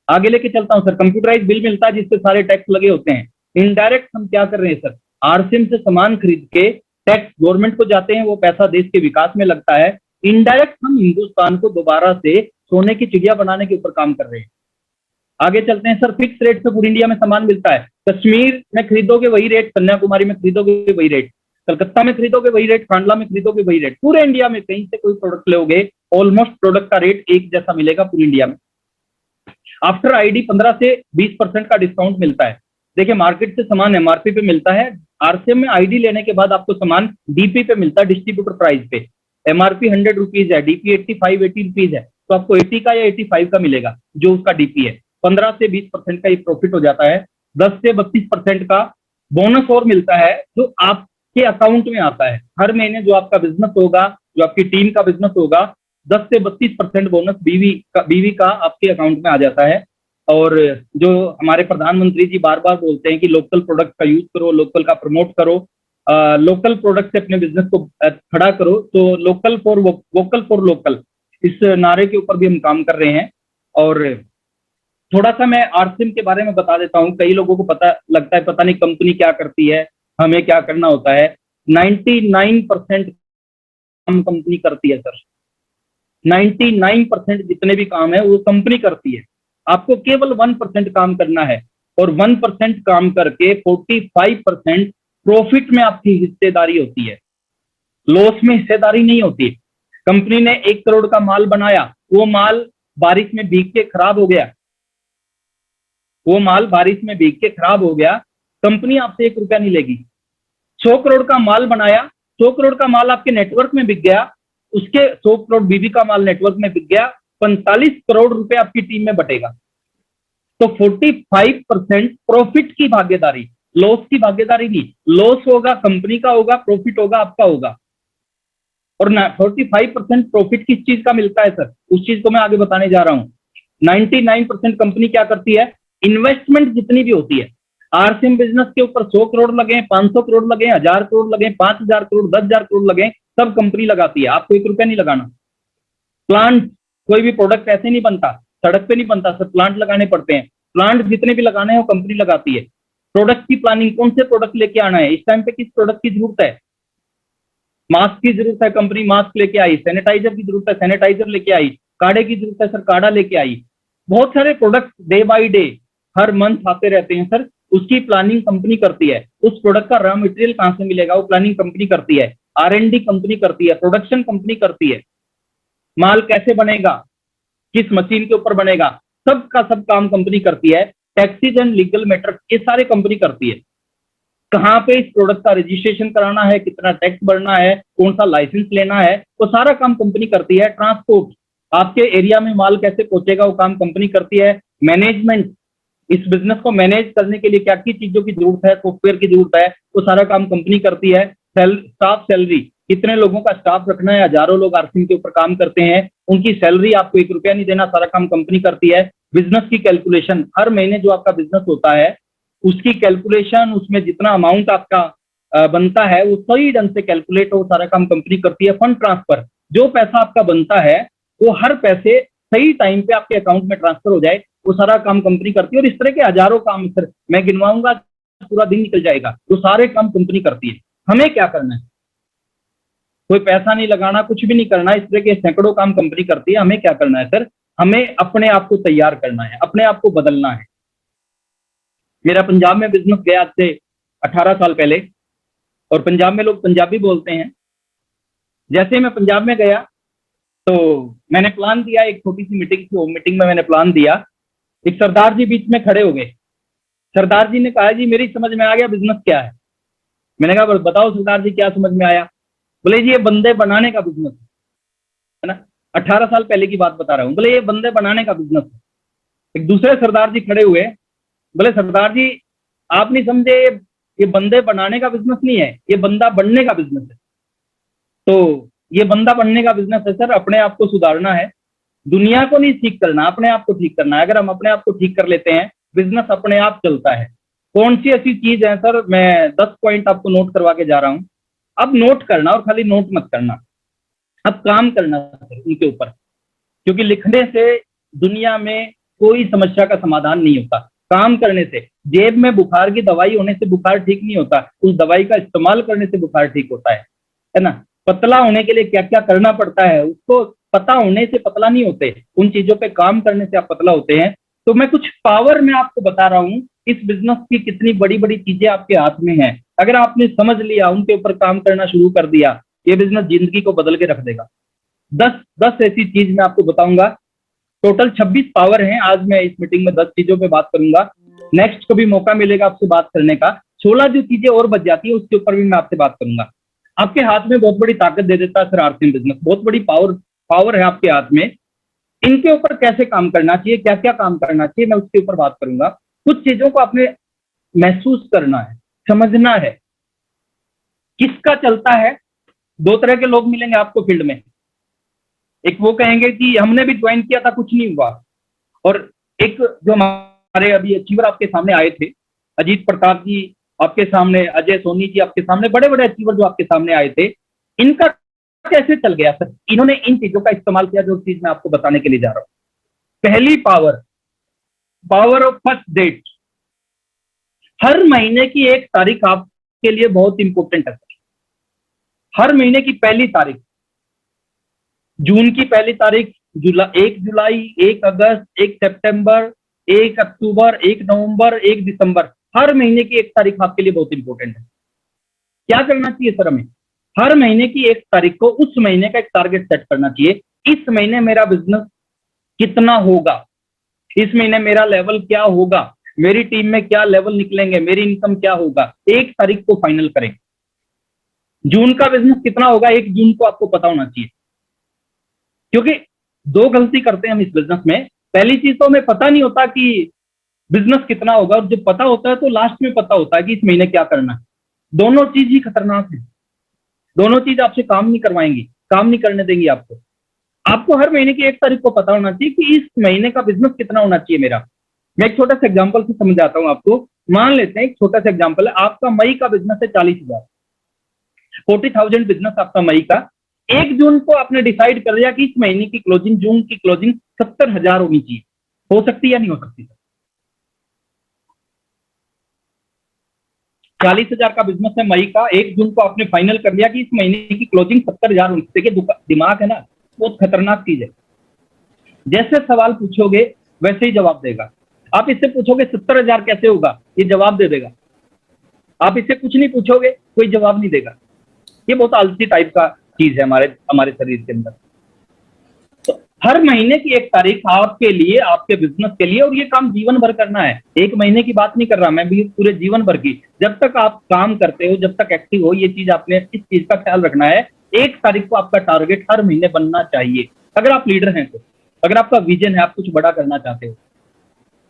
आगे लेके चलता हूं सर। कंप्यूटराइज बिल मिलता है जिससे सारे टैक्स लगे होते हैं। इनडायरेक्ट हम क्या कर रहे हैं सर, आरसीएम से सामान खरीद के टैक्स गवर्नमेंट को जाते हैं, वो पैसा देश के विकास में लगता है। इनडायरेक्ट हम हिंदुस्तान को दोबारा से सोने की चिड़िया बनाने के ऊपर काम कर रहे हैं। आगे चलते हैं सर। फिक्स रेट से पूरी इंडिया में सामान मिलता है। कश्मीर में खरीदोगे वही रेट, कन्याकुमारी में खरीदोगे वही रेट, कलकत्ता में खरीदोगे वही रेट, कांडला में खरीदोगे वही रेट। पूरे इंडिया में कहीं से कोई प्रोडक्ट लोगे, ऑलमोस्ट प्रोडक्ट का रेट एक जैसा मिलेगा पूरी इंडिया में। आफ्टर आईडी 15 से 20% का डिस्काउंट मिलता है। देखिए मार्केट से सामान एमआरपी पे मिलता है, आरसीएम में आईडी लेने के बाद आपको सामान डीपी पे मिलता है, डिस्ट्रीब्यूटर प्राइस पे। एमआरपी 100 रुपीज है, डीपी 80 रुपीज है, तो आपको 80 का या 85 का मिलेगा जो उसका डीपी है। 15 से 20% का ये प्रॉफिट हो जाता है। 10 से 32% का बोनस और मिलता है जो आपके अकाउंट में आता है। हर महीने जो आपका बिजनेस होगा, जो आपकी टीम का बिजनेस होगा, 10 से 32% बोनस बीवी का आपके अकाउंट में आ जाता है। और जो हमारे प्रधानमंत्री जी बार बार बोलते हैं कि लोकल प्रोडक्ट का यूज करो, लोकल का प्रमोट करो, लोकल प्रोडक्ट से अपने बिजनेस को खड़ा करो, तो local for vocal for local, इस नारे के ऊपर भी हम काम कर रहे हैं। और थोड़ा सा मैं आरसीएम के बारे में बता देता हूँ। कई लोगों को पता लगता है पता नहीं कंपनी क्या करती है, हमें क्या करना होता है। 99% काम कंपनी करती है सर। 99% जितने भी काम है वो कंपनी करती है, आपको केवल 1% काम करना है। और 1% काम करके 45% प्रॉफिट में आपकी हिस्सेदारी होती है, लॉस में हिस्सेदारी नहीं होती। कंपनी ने 1 करोड़ का माल बनाया, वो माल बारिश में भीग के खराब हो गया, वो माल बारिश में भीग के खराब हो गया, कंपनी आपसे 1 रुपया नहीं लेगी। 100 करोड़ का माल बनाया, 100 करोड़ का माल आपके नेटवर्क में बिक गया, उसके 100 करोड़ बीवी का माल नेटवर्क में बिक गया, 45 करोड़ रुपए आपकी टीम में बटेगा। तो 45% प्रॉफिट की भागीदारी, लॉस की भागीदारी नहीं। लॉस होगा कंपनी का होगा, प्रॉफिट होगा आपका होगा। और 45% प्रॉफिट किस चीज का मिलता है सर, उस चीज को मैं आगे बताने जा रहा हूं। 99% कंपनी क्या करती है, इन्वेस्टमेंट जितनी भी होती है, आरसीएम बिजनेस के ऊपर 100 करोड़ लगे, 500 करोड़ लगे, 1000 करोड़ लगे, 5000 करोड़, 10,000 करोड़ लगे, सब कंपनी लगाती है। आपको 1 रुपया नहीं लगाना। प्लांट, कोई भी प्रोडक्ट ऐसे नहीं बनता, सड़क पे नहीं बनता सर, प्लांट लगाने पड़ते हैं। प्लांट जितने भी लगाने हैं वो कंपनी लगाती है। प्रोडक्ट की प्लानिंग, कौन से प्रोडक्ट लेके आना है, इस टाइम पे किस प्रोडक्ट की जरूरत है, मास्क की जरूरत है, कंपनी मास्क लेके आई। सैनिटाइजर की जरूरत है, सैनिटाइजर लेके आई। काढ़े की जरूरत है सर, काढ़ा लेके आई। बहुत सारे product day by day, her month आते रहते हैं सर, उसकी प्लानिंग कंपनी करती है। उस प्रोडक्ट का रॉ मटेरियल कहां से मिलेगा, वो प्लानिंग कंपनी करती है। R&D कंपनी करती है, प्रोडक्शन कंपनी करती है, माल कैसे बनेगा, किस मशीन के ऊपर बनेगा, सब का सब काम कंपनी करती है। टैक्सेज एंड लीगल मैटर ये सारे कंपनी करती है। कहाँ पे इस प्रोडक्ट का रजिस्ट्रेशन कराना है, कितना टैक्स भरना है, कौन सा लाइसेंस लेना है, वो सारा काम कंपनी करती है। ट्रांसपोर्ट, आपके एरिया में माल कैसे पहुंचेगा, वो काम कंपनी करती है। मैनेजमेंट, इस बिजनेस को मैनेज करने के लिए क्या क्या चीजों की जरूरत है, सॉफ्टवेयर की जरूरत है, वो सारा काम कंपनी करती है। स्टाफ सैलरी, कितने लोगों का स्टाफ रखना है, हजारों लोग आरसीएम के ऊपर काम करते हैं, उनकी सैलरी आपको 1 रुपया नहीं देना, सारा काम कंपनी करती है। बिजनेस की कैलकुलेशन, हर महीने जो आपका बिजनेस होता है उसकी कैलकुलेशन, उसमें जितना अमाउंट आपका बनता है वो सही ढंग से कैलकुलेट हो, सारा काम कंपनी करती है। फंड ट्रांसफर, जो पैसा आपका बनता है वो हर पैसे सही टाइम पे आपके अकाउंट में ट्रांसफर हो जाए, वो सारा काम कंपनी करती है। और इस तरह के हजारों काम सर, मैं गिनवाऊंगा पूरा दिन निकल जाएगा, वो सारे काम कंपनी करती है। हमें क्या करना है, कोई पैसा नहीं लगाना, कुछ भी नहीं करना, इस तरह के सैकड़ों काम कंपनी करती है। हमें क्या करना है सर, हमें अपने आप को तैयार करना है, अपने आप को बदलना है। मेरा पंजाब में बिजनेस गया आज से 18 साल पहले, और पंजाब में लोग पंजाबी बोलते हैं। जैसे मैं पंजाब में गया तो मैंने प्लान दिया, एक छोटी सी मीटिंग थी, वो मीटिंग में मैंने प्लान दिया। एक सरदार जी बीच में खड़े हो गए। सरदार जी ने कहा, जी मेरी समझ में आ गया बिजनेस क्या है। मैंने कहा बताओ सरदार जी क्या समझ में आया। बोले जी ये बंदे बनाने का बिजनेस है ना। 18 साल पहले की बात बता रहा हूँ। बोले ये बंदे बनाने का बिजनेस है। एक दूसरे सरदार जी खड़े हुए, बोले सरदार जी आप नहीं समझे, ये बंदे बनाने का बिजनेस नहीं है, ये बंदा बनने का बिजनेस है। तो ये बंदा बनने का बिजनेस है सर, अपने आप को सुधारना है, दुनिया को नहीं ठीक करना, अपने आप को ठीक करना है। अगर हम अपने आप को ठीक कर लेते हैं, बिजनेस अपने आप चलता है। कौन सी ऐसी चीज है सर, मैं 10 पॉइंट आपको नोट करवा के जा रहा हूं। अब नोट करना, और खाली नोट मत करना, अब काम करना सर उनके ऊपर। क्योंकि लिखने से दुनिया में कोई समस्या का समाधान नहीं होता, काम करने से। जेब में बुखार की दवाई होने से बुखार ठीक नहीं होता, उस दवाई का इस्तेमाल करने से बुखार ठीक होता है ना। पतला होने के लिए क्या क्या करना पड़ता है, उसको पता होने से पतला नहीं होते, उन चीजों पे काम करने से आप पतला होते हैं। तो मैं कुछ पावर में आपको बता रहा हूं, इस बिजनेस की कितनी बड़ी बड़ी चीजें आपके हाथ में है। अगर आपने समझ लिया, उनके ऊपर काम करना शुरू कर दिया, ये बिजनेस जिंदगी को बदल के रख देगा। 10 ऐसी चीज मैं आपको बताऊंगा। टोटल 26 पावर हैं। आज मैं इस मीटिंग में 10 चीजों पे बात करूंगा। नेक्स्ट कभी मौका मिलेगा आपसे बात करने का, 16 जो चीजें और बच जाती है उसके ऊपर भी मैं आपसे बात करूंगा। आपके हाथ में बहुत बड़ी ताकत दे देता है सर आरसीएम बिजनेस, बहुत बड़ी पावर है आपके हाथ में। इनके ऊपर कैसे काम करना चाहिए, क्या क्या काम करना चाहिए, मैं उसके ऊपर बात करूंगा। कुछ चीजों को आपने महसूस करना है, समझना है, किसका चलता है। 2 तरह के लोग मिलेंगे आपको फील्ड में। एक वो कहेंगे कि हमने भी ज्वाइन किया था, कुछ नहीं हुआ। और एक जो हमारे अभी अचीवर आपके सामने आए थे, अजीत प्रताप जी आपके सामने, अजय सोनी जी आपके सामने, बड़े बड़े अचीवर जो आपके सामने आए थे, इनका कैसे चल गया सर। इन्होंने इन चीजों का इस्तेमाल किया जो चीज मैं आपको बताने के लिए जा रहा हूं। पहली पावर ऑफ फर्स्ट डेट। हर महीने की 1 तारीख आपके लिए बहुत इंपॉर्टेंट है सर। हर महीने की पहली तारीख, जून की पहली तारीख, 1 जुलाई, 1 अगस्त, 1 सितंबर, 1 अक्टूबर, 1 नवंबर, 1 दिसंबर, हर महीने की 1 तारीख आपके लिए बहुत इंपॉर्टेंट है। क्या करना चाहिए सर हमें, हर महीने की 1 तारीख को उस महीने का एक टारगेट सेट करना चाहिए। इस महीने मेरा बिजनेस कितना होगा, इस महीने मेरा लेवल क्या होगा, मेरी टीम में क्या लेवल निकलेंगे, मेरी इनकम क्या होगा, 1 तारीख को फाइनल करें। जून का बिजनेस कितना होगा 1 जून को आपको पता होना चाहिए, क्योंकि दो गलती करते हैं हम इस बिजनेस में। पहली चीज तो हमें पता नहीं होता कि बिजनेस कितना होगा, और जब पता होता है तो लास्ट में पता होता है कि इस महीने क्या करना है। दोनों चीज ही खतरनाक है। दोनों चीज आपसे काम नहीं करवाएंगी, काम नहीं करने देंगी आपको। आपको हर महीने की 1 तारीख को पता होना चाहिए कि इस महीने का बिजनेस कितना होना चाहिए मेरा। मैं एक छोटा सा एग्जांपल से समझाता हूं आपको। मान लेते हैं, एक छोटा सा एग्जांपल है, आपका मई का बिजनेस है 40,000, 40,000 बिजनेस आपका मई का। 1 जून को आपने डिसाइड कर लिया कि इस महीने की क्लोजिंग, जून की क्लोजिंग 70,000 होनी चाहिए। हो सकती है या नहीं हो सकती? 40,000 का बिजनेस है मई का, 1 जून को आपने फाइनल कर लिया कि इस महीने की क्लोजिंग 70,000 होनी चाहिए। देखिए दिमाग है ना, बहुत खतरनाक चीज है। जैसे सवाल पूछोगे वैसे ही जवाब देगा। आप इससे पूछोगे 70,000 कैसे होगा, ये जवाब दे देगा। आप इससे कुछ नहीं पूछोगे, कोई जवाब नहीं देगा। ये बहुत आलसी टाइप का चीज है हमारे हमारे शरीर के अंदर। तो हर महीने की 1 तारीख आपके लिए, आपके बिजनेस के लिए, और ये काम जीवन भर करना है। 1 महीने की बात नहीं कर रहा मैं, भी पूरे जीवन भर की। जब तक आप काम करते हो, जब तक एक्टिव हो, ये चीज आपने इस चीज का ख्याल रखना है। 1 तारीख को आपका टारगेट हर महीने बनना चाहिए। अगर आप लीडर हैं तो, अगर आपका विजन है, आप कुछ बड़ा करना चाहते हो।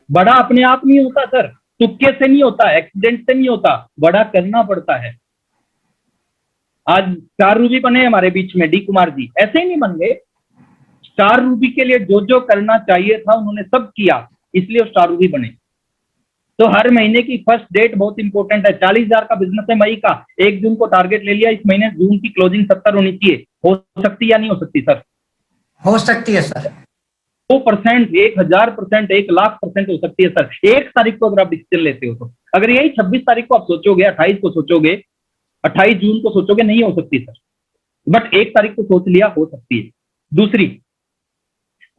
बड़ा अपने आप नहीं होता सर, तुक्के से नहीं होता, एक्सीडेंट से नहीं होता, बड़ा करना पड़ता है। आज स्टार रूबी बने हमारे बीच में, डी कुमार जी, ऐसे ही नहीं बन गए। स्टार रूबी के लिए जो जो करना चाहिए था उन्होंने सब किया, इसलिए वो स्टार रूबी बने। तो हर महीने की फर्स्ट डेट बहुत इंपॉर्टेंट है। 40,000 का बिजनेस है मई का, 1 जून को टारगेट ले लिया, इस महीने जून की क्लोजिंग 70 होनी चाहिए। हो सकती या नहीं हो सकती सर?
हो सकती है सर।
100%, 1,000%, 1,00,000% हो सकती है सर। 1 तारीख को अगर आप डिसीजन लेते हो तो। अगर यही 26 तारीख को आप सोचोगे, 28 को सोचोगे, 28 जून को सोचोगे, नहीं हो सकती सर। बट 1 तारीख को सोच लिया, हो सकती है। दूसरी,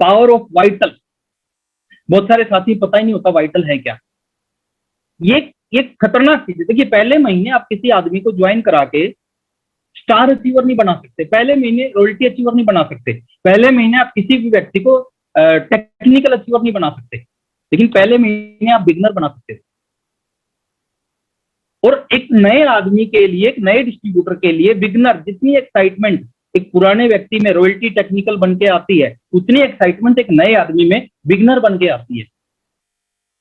पावर ऑफ वाइटल। बहुत सारे साथी पता ही नहीं होता वाइटल है क्या। ये खतरनाक चीज है। देखिए, पहले महीने आप किसी आदमी को ज्वाइन करा के स्टार अचीवर नहीं बना सकते, पहले महीने रॉयल्टी अचीवर नहीं बना सकते, पहले महीने आप किसी भी व्यक्ति को टेक्निकल अचीवर नहीं बना सकते, लेकिन पहले महीने आप बिगनर बना सकते हैं। और एक नए आदमी के लिए, एक नए डिस्ट्रीब्यूटर के लिए बिगनर जितनी एक्साइटमेंट एक पुराने व्यक्ति में रॉयल्टी टेक्निकल बन के आती है, उतनी एक्साइटमेंट एक नए आदमी में बिगनर बन के आती है।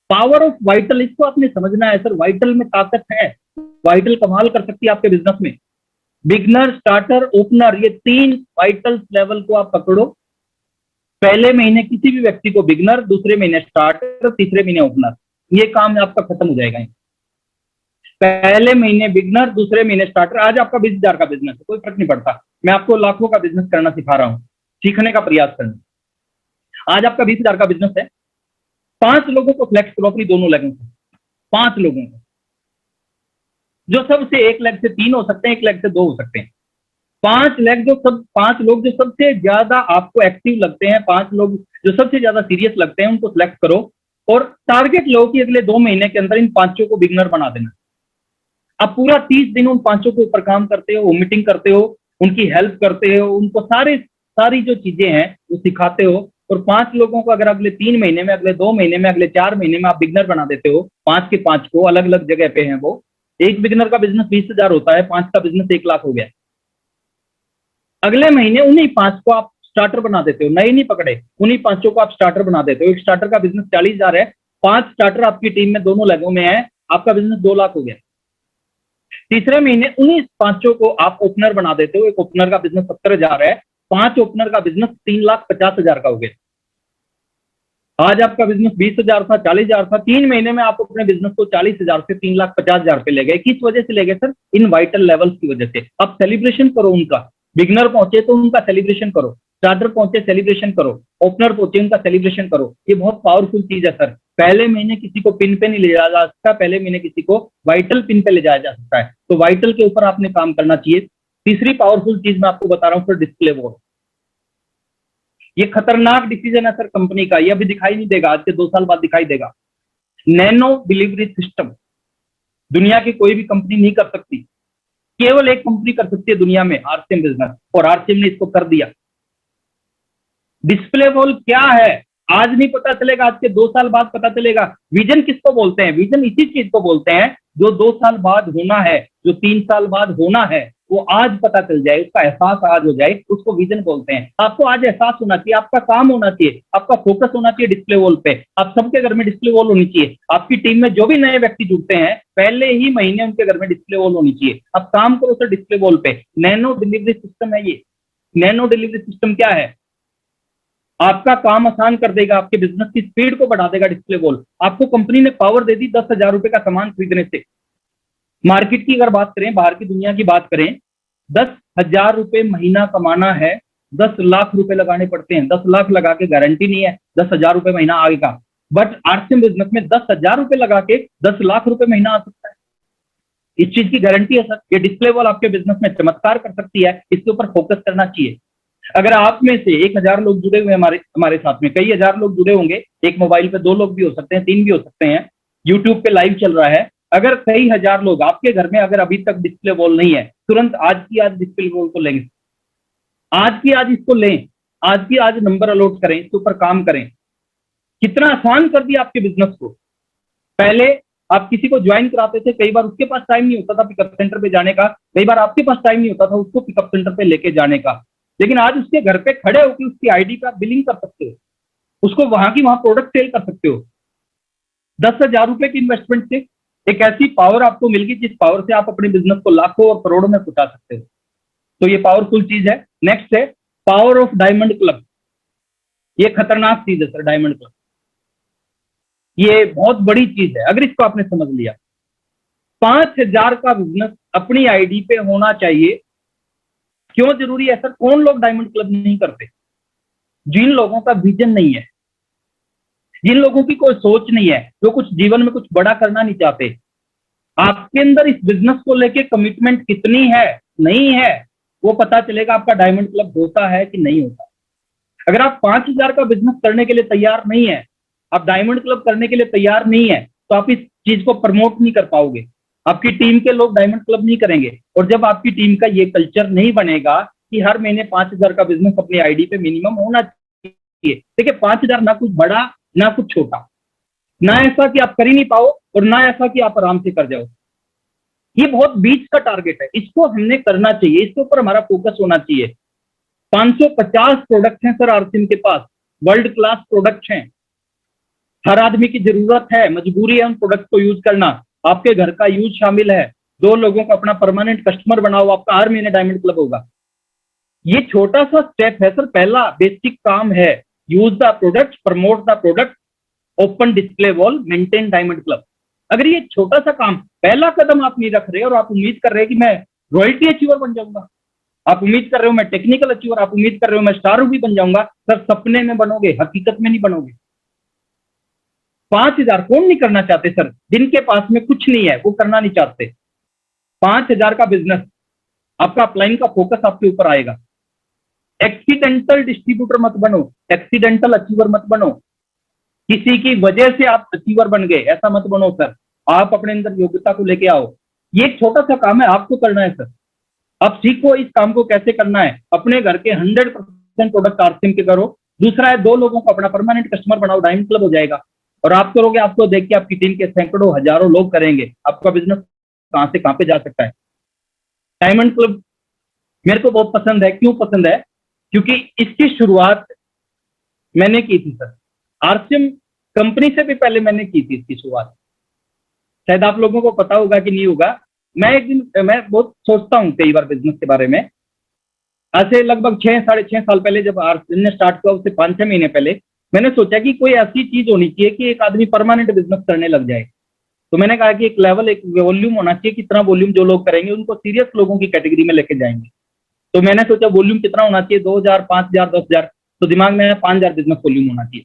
पावर ऑफ वाइटल, इसको आपने समझना है सर। वाइटल में ताकत है, वाइटल कमाल कर सकती है आपके बिजनेस में। बिगनर, स्टार्टर, ओपनर, ये 3 वाइटल लेवल को आप पकड़ो। पहले महीने किसी भी व्यक्ति को बिगनर, दूसरे महीने स्टार्टर, तीसरे महीने ओपनर, ये काम आपका खत्म हो जाएगा। पहले महीने बिगनर, दूसरे महीने स्टार्टर। आज आपका 20,000 का बिजनेस है, कोई फर्क नहीं पड़ता, मैं आपको लाखों का बिजनेस करना सिखा रहा हूं, सीखने का प्रयास करना। आज आपका 20,000 का बिजनेस है, 5 लोगों को सिलेक्ट करो अपनी दोनों लेगों से, 5 लोगों को, जो सबसे 1 लेग से 3 हो सकते हैं, 1 लेग से 2 हो सकते हैं। 5 लोग जो सबसे ज्यादा आपको एक्टिव लगते हैं, 5 लोग जो सबसे ज्यादा सीरियस लगते हैं, उनको सिलेक्ट करो और टारगेट लो कि अगले 2 महीने के अंदर इन 5 को बिगनर बना देना। आप पूरा 30 दिन उन 5 के ऊपर काम करते हो, मीटिंग करते हो, उनकी हेल्प करते हो, उनको सारी जो चीजें हैं वो सिखाते हो, और 5 लोगों को अगर अगले 3 महीने में, अगले 2 महीने में, अगले 4 महीने में आप बिगनर बना देते हो, 5 के 5 को अलग अलग जगह पे हैं वो। एक बिगनर का बिजनेस 20,000 होता है, 5 का बिजनेस 1,00,000 हो गया। अगले महीने उन्हीं 5 को आप स्टार्टर बना देते हो, नए नहीं पकड़े, उन्हीं 5 को आप स्टार्टर बना देते हो। एक स्टार्टर का बिजनेस 40,000 है, 5 स्टार्टर आपकी टीम में दोनों लेगों में है, आपका बिजनेस 2,00,000 हो गया। तीसरे महीने उन्हीं 5 को आप ओपनर बना देते हो, एक ओपनर का बिजनेस 70,000 है, 5 ओपनर का बिजनेस 3,50,000 का हो गया। आज आपका बिजनेस 20,000 था, 40,000 था, 3 महीने में आप अपने बिजनेस को 40,000 से 3,50,000 पे ले गए। किस वजह से ले गए सर? इन वाइटल लेवल्स की वजह से। अब सेलिब्रेशन करो उनका। बिगनर पहुंचे तो उनका सेलिब्रेशन करो, स्टार्टर पहुंचे सेलिब्रेशन करो, ओपनर पहुंचे उनका सेलिब्रेशन करो। ये बहुत पावरफुल चीज है सर। पहले महीने किसी को पिन पे नहीं ले जाया जा सकता, पहले महीने किसी को वाइटल पिन पे ले जाया जा सकता है। तो वाइटल के ऊपर आपने काम करना चाहिए। तीसरी पावरफुल चीज मैं आपको बता रहा हूं सर, डिस्प्ले बोर्ड। ये खतरनाक डिसीजन है सर कंपनी का, ये अभी दिखाई नहीं देगा, आज से 2 साल बाद दिखाई देगा। नैनो डिलीवरी सिस्टम दुनिया की कोई भी कंपनी नहीं कर सकती, केवल एक कंपनी कर सकती है दुनिया में, आरसीएम बिजनेस, और आरसीएम ने इसको कर दिया। डिस्प्ले वॉल क्या है आज नहीं पता चलेगा, आज के 2 साल बाद पता चलेगा। विजन किसको बोलते हैं? विजन इसी चीज को बोलते हैं जो 2 साल बाद होना है, जो 3 साल बाद होना है, वो आज पता चल जाए, उसका एहसास आज हो जाए, उसको विजन बोलते हैं। आपको आज एहसास होना चाहिए, आपका काम होना चाहिए, आपका फोकस होना चाहिए डिस्प्ले वॉल पे। आप सबके घर में डिस्प्ले वॉल होनी चाहिए। आपकी टीम में जो भी नए व्यक्ति जुड़ते हैं, पहले ही महीने उनके घर में डिस्प्ले वॉल होनी चाहिए। अब काम करो सर डिस्प्ले वॉल पे। नैनो डिलीवरी सिस्टम है ये। नैनो डिलीवरी सिस्टम क्या है? आपका काम आसान कर देगा, आपके बिजनेस की स्पीड को बढ़ा देगा डिस्प्ले वॉल। आपको कंपनी ने पावर दे दी 10,000 रुपए का सामान खरीदने से। मार्केट की अगर बात करें, बाहर की दुनिया की बात करें, 10,000 रुपए महीना कमाना है, 10 लाख रुपए लगाने पड़ते हैं। 10 लाख लगा के गारंटी नहीं है 10,000 रुपए महीना आएगा, बट आरसीएम बिजनेस में 10,000 रुपए लगा के 10 लाख रुपए महीना आ सकता है। इस चीज की गारंटी है सर। ये डिस्प्ले वॉल आपके बिजनेस में चमत्कार कर सकती है, इसके ऊपर फोकस करना चाहिए। अगर आप में से 1,000 लोग जुड़े हुए हमारे साथ में, कई हजार लोग जुड़े होंगे, एक मोबाइल पे 2 लोग भी हो सकते हैं, 3 भी हो सकते हैं, यूट्यूब पे लाइव चल रहा है। अगर कई हजार लोग आपके घर में अगर अभी तक डिस्प्ले वॉल नहीं है, तुरंत आज की आज डिस्प्ले वॉल को लेंगे, आज की आज इसको लें, आज की आज नंबर अलॉट करें, इसके ऊपर काम करें। कितना आसान कर दिया आपके बिजनेस को। पहले आप किसी को ज्वाइन कराते थे, कई बार उसके पास टाइम नहीं होता था पिकअप सेंटर पे जाने का, कई बार आपके पास टाइम नहीं होता था उसको पिकअप सेंटर पे लेके जाने का, लेकिन आज उसके घर पे खड़े होकर उसकी आईडी का बिलिंग कर सकते हो, उसको वहां की वहां प्रोडक्ट सेल कर सकते हो। 10,000 रुपए की इन्वेस्टमेंट से एक ऐसी पावर आपको मिल गई जिस पावर से आप अपने बिजनेस को लाखों और करोड़ों में पहुंचा सकते हो। तो ये पावरफुल चीज है। नेक्स्ट है पावर ऑफ डायमंड क्लब। ये खतरनाक चीज है सर, डायमंड क्लब। ये बहुत बड़ी चीज है अगर इसको आपने समझ लिया। 5,000 का बिजनेस अपनी आईडी पे होना चाहिए। क्यों जरूरी है सर? कौन लोग डायमंड क्लब नहीं करते? जिन लोगों का विजन नहीं है, जिन लोगों की कोई सोच नहीं है, जो कुछ जीवन में कुछ बड़ा करना नहीं चाहते। आपके अंदर इस बिजनेस को लेके कमिटमेंट कितनी है, नहीं है, वो पता चलेगा आपका डायमंड क्लब होता है कि नहीं होता। अगर आप 5,000 का बिजनेस करने के लिए तैयार नहीं है, आप डायमंड क्लब करने के लिए तैयार नहीं है, तो आप इस चीज को प्रमोट नहीं कर पाओगे। आपकी टीम के लोग डायमंड क्लब नहीं करेंगे। और जब आपकी टीम का ये कल्चर नहीं बनेगा कि हर महीने 5,000 का बिजनेस अपनी आईडी पे मिनिमम होना चाहिए। देखिए 5,000 ना कुछ बड़ा ना कुछ छोटा, ना ऐसा कि आप कर ही नहीं पाओ और ना ऐसा कि आप आराम से कर जाओ। ये बहुत बीच का टारगेट है, इसको हमने करना चाहिए, इसके ऊपर हमारा फोकस होना चाहिए। 550 प्रोडक्ट हैं सर आरसीएम के पास, वर्ल्ड क्लास प्रोडक्ट हैं। हर आदमी की जरूरत है, मजबूरी है उन प्रोडक्ट को यूज करना। आपके घर का यूज शामिल है। 2 लोगों को अपना परमानेंट कस्टमर बनाओ, आपका हर महीने डायमंड क्लब होगा। ये छोटा सा स्टेप है सर, पहला बेसिक काम है। Use the product, promote the product, open display wall, maintain diamond club. अगर ये छोटा सा काम, पहला कदम आप नहीं रख रहे और आप उम्मीद कर रहे हैं कि मैं रॉयल्टी अचीवर बन जाऊंगा, आप उम्मीद कर रहे हो मैं टेक्निकल अचीवर, आप उम्मीद कर रहे हो मैं स्टार भी बन जाऊंगा, सर सपने में बनोगे, हकीकत में नहीं बनोगे। 5,000 कौन नहीं करना चाहते सर? जिनके पास में कुछ नहीं है वो करना नहीं चाहते। 5,000 का बिजनेस, आपका अपलाइन का फोकस आपके ऊपर आएगा। एक्सीडेंटल डिस्ट्रीब्यूटर मत बनो, एक्सीडेंटल अचीवर मत बनो। किसी की वजह से आप अचीवर बन गए ऐसा मत बनो सर। आप अपने अंदर योग्यता को लेके आओ। ये एक छोटा सा काम है, आपको करना है सर। आप सीखो इस काम को कैसे करना है। अपने घर के 100% प्रोडक्ट आरसीएम के करो। दूसरा है 2 लोगों को अपना परमानेंट कस्टमर बनाओ, डायमंड क्लब हो जाएगा। और आप करोगे, आपको देख के आपकी टीम के सैकड़ों हजारों लोग करेंगे। आपका बिजनेस कहां से कहां पे जा सकता है। डायमंड क्लब मेरे को बहुत पसंद है। क्यों पसंद है? क्योंकि इसकी शुरुआत मैंने की थी सर, आरसीएम कंपनी से भी पहले मैंने की थी इसकी शुरुआत। शायद आप लोगों को पता होगा कि नहीं होगा। मैं बहुत सोचता हूँ कई बार बिजनेस के बारे में। आज से लगभग 6-6.5 साल पहले जब आरसीएम ने स्टार्ट किया, उससे 5-6 महीने पहले मैंने सोचा कि कोई ऐसी चीज होनी चाहिए कि एक आदमी परमानेंट बिजनेस करने लग जाए। तो मैंने कहा कि एक लेवल, एक वॉल्यूम होना चाहिए, कितना वॉल्यूम जो लोग करेंगे उनको सीरियस लोगों की कैटेगरी में लेके जाएंगे। तो मैंने सोचा वॉल्यूम कितना होना चाहिए, 2,000, 5,000, 10,000। तो दिमाग में आया 5,000 बिजनेस वॉल्यूम होना चाहिए।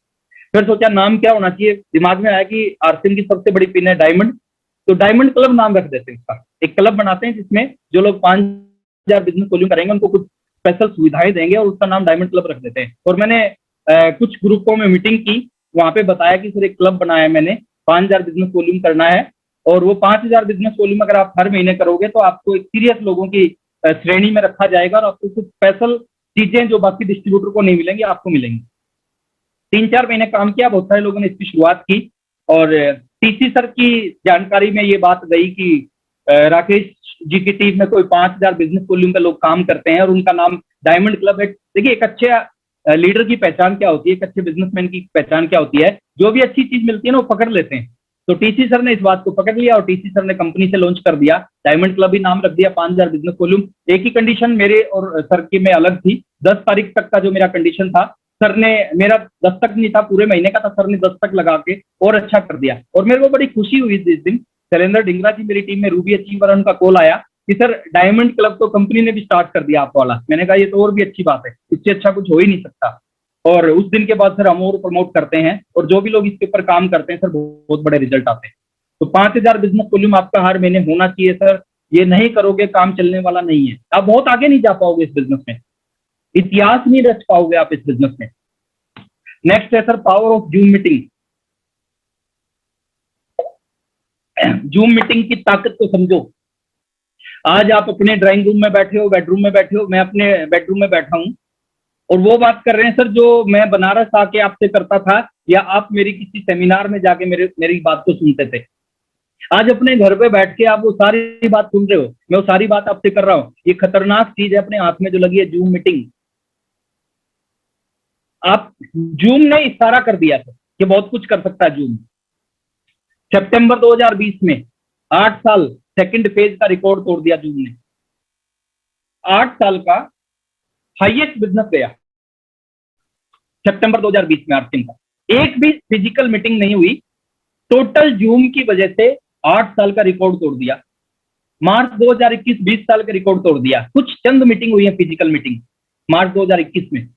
फिर सोचा नाम क्या होना चाहिए, दिमाग में आया कि आरसीएम की सबसे बड़ी पिन है डायमंड, तो डायमंड क्लब नाम रख देते हैं उसका। एक क्लब बनाते हैं जिसमें जो लोग 5,000 बिजनेस वॉल्यूम करेंगे उनको कुछ स्पेशल सुविधाएं देंगे और उसका नाम डायमंड क्लब रख देते हैं। और मैंने कुछ ग्रुपों में मीटिंग की, वहां पे बताया कि सर एक क्लब बनाया मैंने, 5,000 बिजनेस वॉल्यूम करना है। और वो 5,000 बिजनेस वॉल्यूम अगर आप हर महीने करोगे तो आपको एक सीरियस लोगों की श्रेणी में रखा जाएगा और आपको कुछ स्पेशल चीजें जो बाकी डिस्ट्रीब्यूटर को नहीं मिलेंगी आपको मिलेंगी। 3-4 महीने काम किया, बहुत सारे लोगों ने इसकी शुरुआत की। और टीसी सर की जानकारी में ये बात गई कि राकेश जी की टीम में कोई 5,000 बिजनेस वॉल्यूम पे लोग काम करते हैं और उनका नाम डायमंड क्लब है। देखिए, एक अच्छे लीडर की पहचान क्या होती है, एक अच्छे बिजनेसमैन की पहचान क्या होती है, जो भी अच्छी चीज मिलती है ना वो पकड़ लेते हैं। तो टीसी सर ने इस बात को पकड़ लिया और टीसी सर ने कंपनी से लॉन्च कर दिया, डायमंड क्लब ही नाम रख दिया, 5,000 बिजनेस वॉल्यूम। एक ही कंडीशन मेरे और सर की में अलग थी, 10 तारीख तक का जो मेरा कंडीशन था, सर ने, मेरा दस्तक नहीं था पूरे महीने का था, सर ने दस्तक लगा के और अच्छा कर दिया। और मेरे को बड़ी खुशी हुई इस दिन, शैलेंद्र ढिंगरा जी मेरी टीम में, रूबी अचीवर, उनका कॉल आया कि सर डायमंड क्लब तो कंपनी ने भी स्टार्ट कर दिया आप वाला। मैंने कहा ये तो और भी अच्छी बात है, इससे अच्छा कुछ हो ही नहीं सकता। और उस दिन के बाद सर हम और प्रमोट करते हैं और जो भी लोग इसके ऊपर काम करते हैं सर बहुत बड़े रिजल्ट आते हैं। तो 5,000 बिजनेस वॉल्यूम आपका हर महीने होना चाहिए सर। ये नहीं करोगे काम चलने वाला नहीं है, आप बहुत आगे नहीं जा पाओगे इस बिजनेस में, इतिहास नहीं रच पाओगे आप इस बिजनेस में। नेक्स्ट है sir power of zoom meeting. Zoom meeting की ताकत को समझो। आज आप अपने ड्राइंग रूम में बैठे हो, बेडरूम में बैठे हो, मैं अपने बेडरूम में बैठा हूं और वो बात कर रहे हैं सर जो मैं बनारस आके आपसे करता था, या आप मेरी किसी सेमिनार में जाके मेरी बात को सुनते थे। आज अपने घर पे बैठ के आप वो सारी बात सुन रहे हो, मैं वो सारी बात आपसे कर रहा हूँ। ये खतरनाक चीज है अपने हाथ में जो लगी है, जूम मीटिंग। आप, जूम ने इशारा कर दिया था कि बहुत कुछ कर सकता है जूम। सितंबर 2020 में 8 साल सेकंड फेज का रिकॉर्ड तोड़ दिया जूम ने। 8 साल का हाईएस्ट बिजनेस गया सितंबर 2020 में आरसिम का। एक भी फिजिकल मीटिंग नहीं हुई, टोटल जूम की वजह से 8 साल का रिकॉर्ड तोड़ दिया। मार्च 2021 20 साल का रिकॉर्ड तोड़ दिया। कुछ चंद मीटिंग हुई है फिजिकल मीटिंग मार्च 2021 में।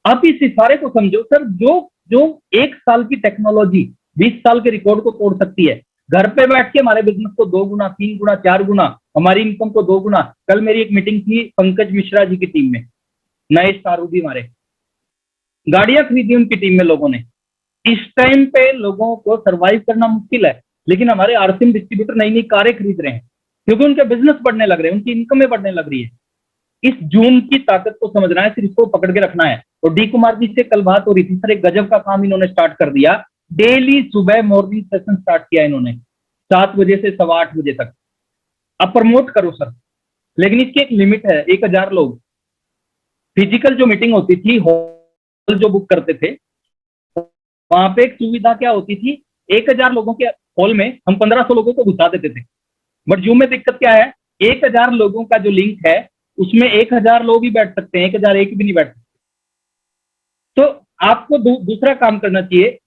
आप इस इशारे को समझो सर, जो 1 साल की टेक्नोलॉजी 20 साल के रिकॉर्ड को तोड़ सकती है। घर पे बैठ के हमारे बिजनेस को 2 गुना, 3 गुना, 4 गुना, हमारी इनकम को 2 गुना। कल मेरी एक मीटिंग थी पंकज मिश्रा जी की टीम में, नए स्टार भी हमारे, गाड़ियां खरीदी उनकी टीम में लोगों ने। इस टाइम पे लोगों को सरवाइव करना मुश्किल है, लेकिन हमारे आरसिम डिस्ट्रीब्यूटर नई नई कारें खरीद रहे हैं क्योंकि उनके बिजनेस बढ़ने लग रहे हैं, उनकी इनकमें बढ़ने लग रही है। इस जूम की ताकत को समझना है, सिर्फ इसको पकड़ के रखना है। और डी कुमार जी से कल बात हो रही थी सर, एक गजब का काम इन्होंने स्टार्ट कर दिया। डेली सुबह मॉर्निंग सेशन स्टार्ट किया इन्होंने 7 बजे से 8:15 बजे तक। अब प्रमोट करो सर, लेकिन इसकी एक लिमिट है। 1,000 लोग फिजिकल जो मीटिंग होती थी, हॉल जो बुक करते थे, वहां पे एक सुविधा क्या होती थी, 1,000 लोगों के हॉल में हम 1,500 लोगों को घुसा देते थे। बट जूम में दिक्कत क्या है, 1,000 लोगों का जो लिंक है उसमें 1,000 लोग ही बैठ सकते हैं, 1,001 भी नहीं बैठ सकते। तो आपको दूसरा काम करना चाहिए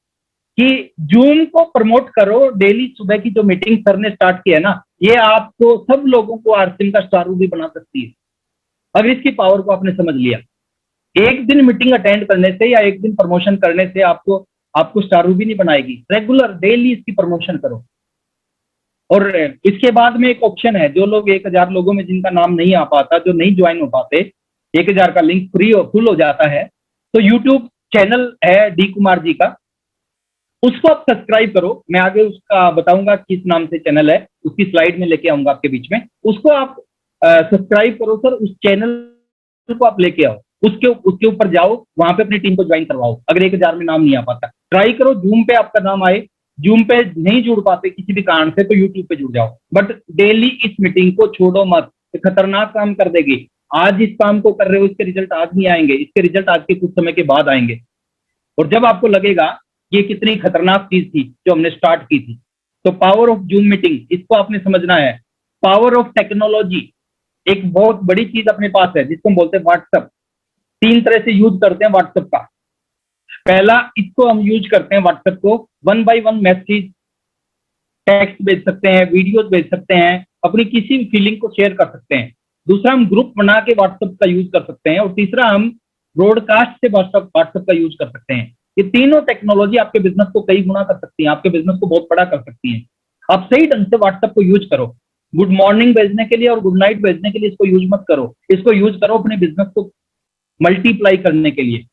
कि जूम को प्रमोट करो। डेली सुबह की जो मीटिंग सर ने स्टार्ट की है ना, ये आपको सब लोगों को आरसिम का स्टार भी बना सकती है। अगर इसकी पावर को आपने समझ लिया, एक दिन मीटिंग अटेंड करने से या एक दिन प्रमोशन करने से आपको स्टार भी नहीं बनाएगी। रेगुलर डेली इसकी प्रमोशन करो। और इसके बाद में एक ऑप्शन है, जो लोग 1,000 लोगों में जिनका नाम नहीं आ पाता, जो नहीं ज्वाइन हो पाते, 1,000 का लिंक फ्री और फुल हो जाता है, तो यूट्यूब चैनल है डी कुमार जी का, उसको आप सब्सक्राइब करो। मैं आगे उसका बताऊंगा किस नाम से चैनल है, उसकी स्लाइड में लेके आऊंगा आपके बीच में। उसको आप सब्सक्राइब करो सर, उस चैनल को आप लेके आओ, उसके ऊपर जाओ, वहां पे अपनी टीम को ज्वाइन करवाओ। अगर 1,000 में नाम नहीं आ पाता, ट्राई करो जूम पे आपका नाम आए। जूम पे नहीं जुड़ पाते किसी भी कारण से, तो यूट्यूब पे जुड़ जाओ, बट डेली इस मीटिंग को छोड़ो मत। खतरनाक काम कर देगी। आज इस काम को कर रहे हो, इसके रिजल्ट आज नहीं आएंगे, इसके रिजल्ट आज के कुछ समय के बाद आएंगे। और जब आपको लगेगा ये कितनी खतरनाक चीज थी जो हमने स्टार्ट की थी। तो पावर ऑफ जूम मीटिंग, इसको आपने समझना है। पावर ऑफ टेक्नोलॉजी, एक बहुत बड़ी चीज अपने पास है जिसको हम बोलते हैं व्हाट्सएप। 3 तरह से यूज करते हैं व्हाट्सएप का। पहला, इसको हम यूज करते हैं व्हाट्सएप को 1 by 1 मैसेज, टेक्स्ट भेज सकते हैं, वीडियोस भेज सकते हैं, अपनी किसी भी फीलिंग को शेयर कर सकते हैं। दूसरा, हम ग्रुप बना के व्हाट्सएप का यूज कर सकते हैं। और तीसरा, हम ब्रॉडकास्ट से व्हाट्सएप का यूज कर सकते हैं। ये तीनों टेक्नोलॉजी आपके बिजनेस को कई गुना कर सकती है, आपके बिजनेस को बहुत बड़ा कर सकती है। आप सही ढंग से व्हाट्सएप को यूज करो। गुड मॉर्निंग भेजने के लिए और गुड नाइट भेजने के लिए इसको यूज मत करो। इसको यूज करो अपने बिजनेस को मल्टीप्लाई करने के लिए।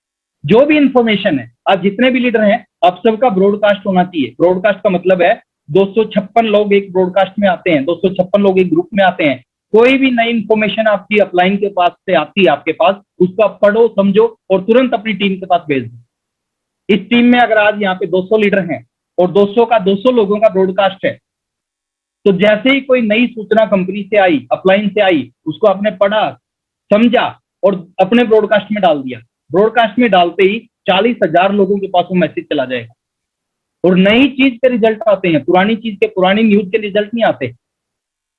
जो भी इंफॉर्मेशन है, आप जितने भी लीडर हैं, आप सबका ब्रॉडकास्ट होना चाहिए। ब्रॉडकास्ट का मतलब है 256 लोग एक ब्रॉडकास्ट में आते हैं, 256 लोग एक ग्रुप में आते हैं। कोई भी नई इंफॉर्मेशन आपकी अपलाइन के पास से आती है आपके पास, उसको आप पढ़ो, समझो और तुरंत अपनी टीम के पास भेज दो। इस टीम में अगर आज यहाँ पे 200 लीडर हैं और 200 का 200 लोगों का ब्रॉडकास्ट है, तो जैसे ही कोई नई सूचना कंपनी से आई, अपलाइन से आई, उसको आपने पढ़ा, समझा और अपने ब्रॉडकास्ट में डाल दिया। ब्रॉडकास्ट में डालते ही 40,000 लोगों के पास वो मैसेज चला जाएगा और नई चीज के रिजल्ट आते हैं, पुरानी चीज के, पुरानी न्यूज के रिजल्ट नहीं आते।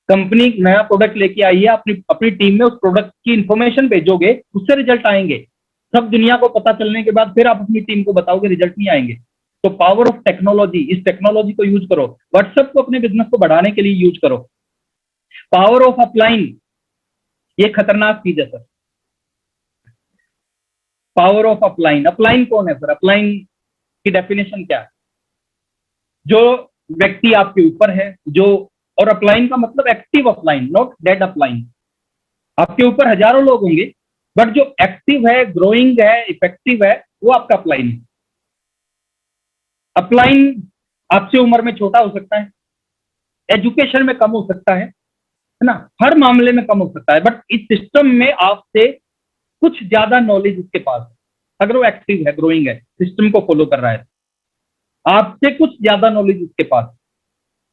कंपनी नया प्रोडक्ट लेके आई है, अपनी अपनी टीम में उस प्रोडक्ट की इंफॉर्मेशन भेजोगे, उससे रिजल्ट आएंगे। सब दुनिया को पता चलने के बाद फिर आप अपनी टीम को बताओगे, रिजल्ट नहीं आएंगे। तो पावर ऑफ टेक्नोलॉजी, इस टेक्नोलॉजी को यूज करो। व्हाट्सएप को अपने बिजनेस को बढ़ाने के लिए यूज करो। पावर ऑफ अपलाइन, ये खतरनाक चीज है sir. Power of upline, upline कौन है सर? अपलाइन की डेफिनेशन क्या है? जो व्यक्ति आपके ऊपर है, जो, और अपलाइन का मतलब active upline, not dead upline. आपके ऊपर हजारों लोग होंगे, बट जो एक्टिव है, ग्रोइंग है, इफेक्टिव है, वो आपका अपलाइन है। अपलाइन आपसे उम्र में छोटा हो सकता है, एजुकेशन में कम हो सकता है ना, हर मामले में कम हो सकता है, बट इस सिस्टम में आपसे कुछ ज्यादा नॉलेज उसके पास है। अगर वो एक्टिव है, ग्रोइंग है, सिस्टम को फॉलो कर रहा है, आपसे कुछ ज्यादा नॉलेज उसके पास।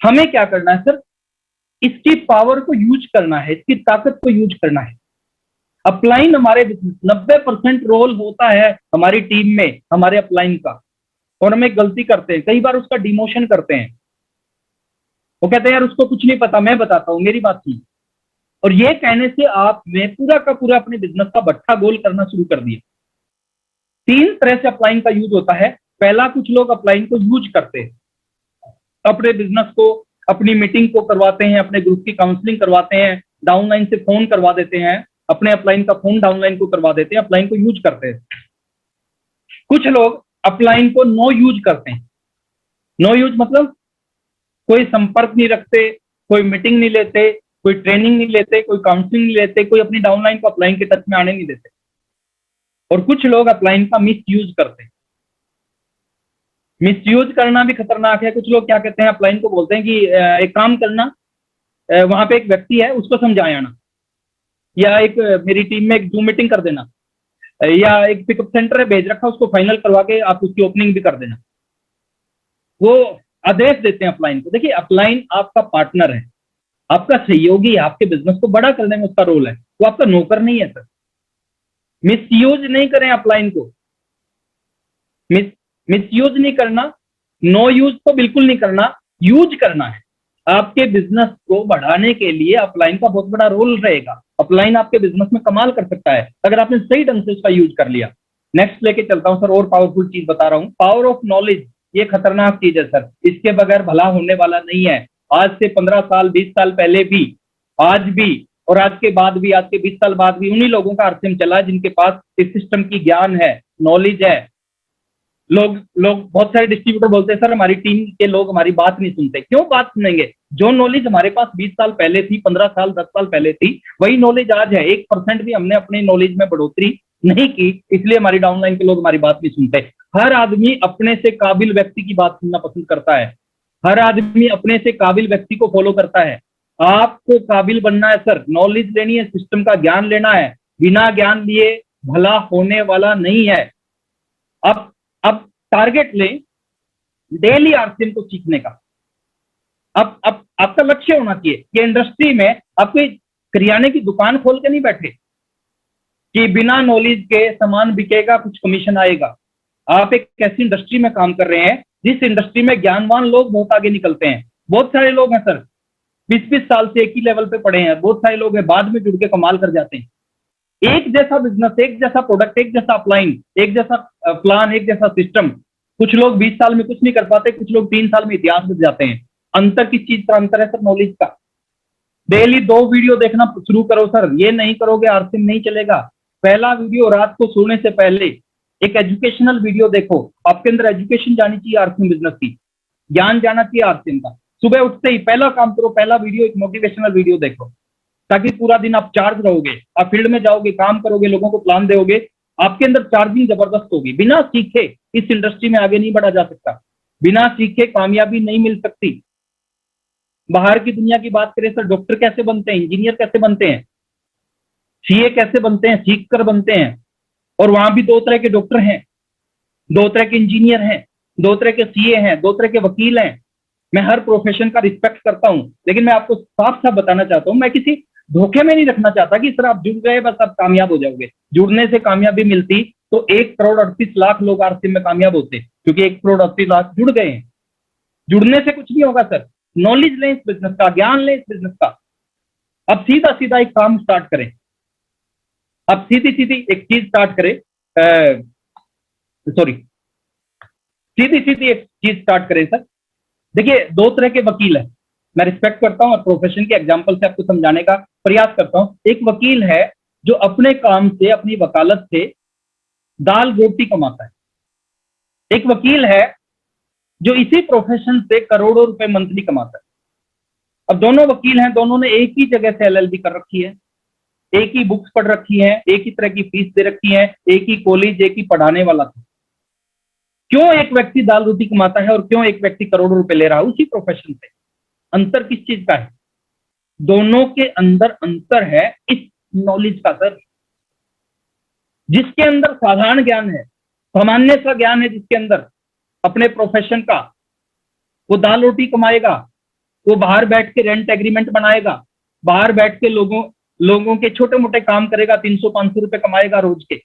हमें क्या करना है सर? इसकी पावर को यूज करना है, इसकी ताकत को यूज करना है। अपलाइन हमारे 90% रोल होता है हमारी टीम में, हमारे अपलाइन का, और हम एक गलती करते हैं, कई बार उसका डिमोशन करते हैं। वो कहते हैं यार उसको कुछ नहीं पता, मैं बताता हूं, मेरी बात थी। और ये कहने से आपने पूरा का पूरा अपने बिजनेस का बट्टा गोल करना शुरू कर दिया। 3 तरह से अपलाइन का यूज होता है। पहला, कुछ लोग अपलाइन को यूज करते हैं, अपने बिजनेस को, अपनी मीटिंग को करवाते हैं, अपने ग्रुप की काउंसलिंग करवाते हैं, डाउनलाइन से फोन करवा देते हैं, अपने अपलाइन का फोन डाउनलाइन को करवा देते हैं, अपलाइन को यूज करते हैं। कुछ लोग अपलाइन को नो यूज करते हैं। नो यूज मतलब कोई संपर्क नहीं रखते, कोई मीटिंग नहीं लेते, कोई ट्रेनिंग नहीं लेते, कोई काउंसलिंग नहीं लेते, कोई अपनी डाउनलाइन को अपलाइन के टच में आने नहीं देते। और कुछ लोग अपलाइन का मिस यूज करते हैं। मिस यूज करना भी खतरनाक है। कुछ लोग क्या कहते हैं, अपलाइन को बोलते हैं कि एक काम करना, वहां पे एक व्यक्ति है, उसको समझाया ना, या एक मेरी टीम में एक जूम मीटिंग कर देना, या एक पिकअप सेंटर है भेज रखा, उसको फाइनल करवा के आप उसकी ओपनिंग भी कर देना। वो आदेश देते हैं अपलाइन को। देखिए, अपलाइन आपका पार्टनर है, आपका सहयोगी है, आपके बिजनेस को बड़ा करने में उसका रोल है, वो आपका नौकर नहीं है सर। मिसयूज नहीं करें अपलाइन को, मिसयूज नहीं करना, नो यूज तो बिल्कुल नहीं करना, यूज करना है। आपके बिजनेस को बढ़ाने के लिए अपलाइन का बहुत बड़ा रोल रहेगा। अपलाइन आपके बिजनेस में कमाल कर सकता है अगर आपने सही ढंग से उसका यूज कर लिया। नेक्स्ट लेके चलता हूं सर, और पावरफुल चीज बता रहा हूं, पावर ऑफ नॉलेज। ये खतरनाक चीज है सर, इसके बगैर भला होने वाला नहीं है। आज से 15 साल 20 साल पहले भी, आज भी, और आज के बाद भी, आज के 20 साल बाद भी उन्हीं लोगों का आरसीएम चला जिनके पास इस सिस्टम की ज्ञान है, नॉलेज है। लोग बहुत सारे डिस्ट्रीब्यूटर बोलते हैं सर हमारी टीम के लोग हमारी बात नहीं सुनते। क्यों बात सुनेंगे? जो नॉलेज हमारे पास 20 साल पहले थी, 15 साल 10 साल पहले थी, वही नॉलेज आज है। 1% भी हमने अपने नॉलेज में बढ़ोतरी नहीं की, इसलिए हमारी डाउनलाइन के लोग हमारी बात नहीं सुनते। हर आदमी अपने से काबिल व्यक्ति की बात सुनना पसंद करता है। हर आदमी अपने से काबिल व्यक्ति को फॉलो करता है। आपको काबिल बनना है सर, नॉलेज लेनी है, सिस्टम का ज्ञान लेना है। बिना ज्ञान लिए भला होने वाला नहीं है। अब टारगेट लें डेली आरसीएम को सीखने का। अब आपका लक्ष्य होना चाहिए कि इंडस्ट्री में आप कोई करियाने की दुकान खोल के नहीं बैठे कि बिना नॉलेज के सामान बिकेगा, कुछ कमीशन आएगा। आप एक ऐसी इंडस्ट्री में काम कर रहे हैं जिस इंडस्ट्री में ज्ञानवान लोग बहुत आगे निकलते हैं। बहुत सारे लोग हैं सर 20-20 साल से एक ही लेवल पे पड़े हैं, बहुत सारे लोग हैं बाद में जुड़ के कमाल कर जाते हैं। एक जैसा बिजनेस, एक जैसा प्रोडक्ट, एक जैसा अपलाइन, एक जैसा प्लान, एक जैसा सिस्टम। कुछ लोग 20 साल में कुछ नहीं कर पाते, कुछ लोग 3 साल में इतिहास बन जाते हैं। अंतर किस चीज का अंतर है सर? नॉलेज का। डेली 2 वीडियो देखना शुरू करो सर, ये नहीं करोगे आरसीएम नहीं चलेगा। पहला वीडियो रात को सोने से पहले एक एजुकेशनल वीडियो देखो। आपके अंदर एजुकेशन जानी चाहिए आरसीएम बिजनेस की, ज्ञान जाना चाहिए आरसीएम का। सुबह उठते ही पहला काम करो, पहला वीडियो एक मोटिवेशनल वीडियो देखो, ताकि पूरा दिन आप चार्ज रहोगे। आप फील्ड में जाओगे, काम करोगे, लोगों को प्लान दोगे, आपके अंदर चार्जिंग जबरदस्त होगी। बिना सीखे इस इंडस्ट्री में आगे नहीं बढ़ा जा सकता, बिना सीखे कामयाबी नहीं मिल सकती। बाहर की दुनिया की बात करें सर, डॉक्टर कैसे बनते हैं, इंजीनियर कैसे बनते हैं, सीए कैसे बनते हैं, सीख कर बनते हैं। और वहां भी 2 तरह के डॉक्टर हैं, 2 तरह के इंजीनियर हैं, 2 तरह के सीए हैं, 2 तरह के वकील हैं। मैं हर प्रोफेशन का रिस्पेक्ट करता हूं, लेकिन मैं आपको साफ साफ बताना चाहता हूं, मैं किसी धोखे में नहीं रखना चाहता कि सर आप जुड़ गए बस आप कामयाब हो जाओगे। जुड़ने से कामयाबी मिलती तो 1,38,00,000 लोग आरसीएम में कामयाब होते, क्योंकि 1,38,00,000 जुड़ गए हैं। जुड़ने से कुछ नहीं होगा सर। नॉलेज लें इस बिजनेस का, ज्ञान लें इस बिजनेस का। अब सीधा सीधा एक काम स्टार्ट करें, अब सीधी सीधी एक चीज स्टार्ट करें, सॉरी, सीधी सीधी एक चीज स्टार्ट करें सर। देखिए, दो तरह के वकील हैं, मैं रिस्पेक्ट करता हूं और प्रोफेशन के एग्जांपल से आपको समझाने का प्रयास करता हूं। एक वकील है जो अपने काम से, अपनी वकालत से दाल रोटी कमाता है। एक वकील है जो इसी प्रोफेशन से करोड़ों रुपए मंथली कमाता है। अब दोनों वकील हैं, दोनों ने एक ही जगह से एलएलबी कर रखी है, एक ही बुक्स पढ़ रखी है, एक ही तरह की फीस दे रखी है, एक ही कॉलेज, एक ही पढ़ाने वाला था। क्यों एक व्यक्ति दाल रोटी कमाता है और क्यों एक व्यक्ति करोड़ों रुपए ले रहा है उसी प्रोफेशन से? अंतर किस चीज का है? दोनों के अंदर अंतर है इस नॉलेज का सर। जिसके अंदर साधारण ज्ञान है, सामान्य सा ज्ञान है जिसके अंदर अपने प्रोफेशन का, वो दाल रोटी कमाएगा, वो बाहर बैठ के रेंट एग्रीमेंट बनाएगा, बाहर बैठ के लोगों के छोटे मोटे काम करेगा, 300-500 रुपए कमाएगा रोज के।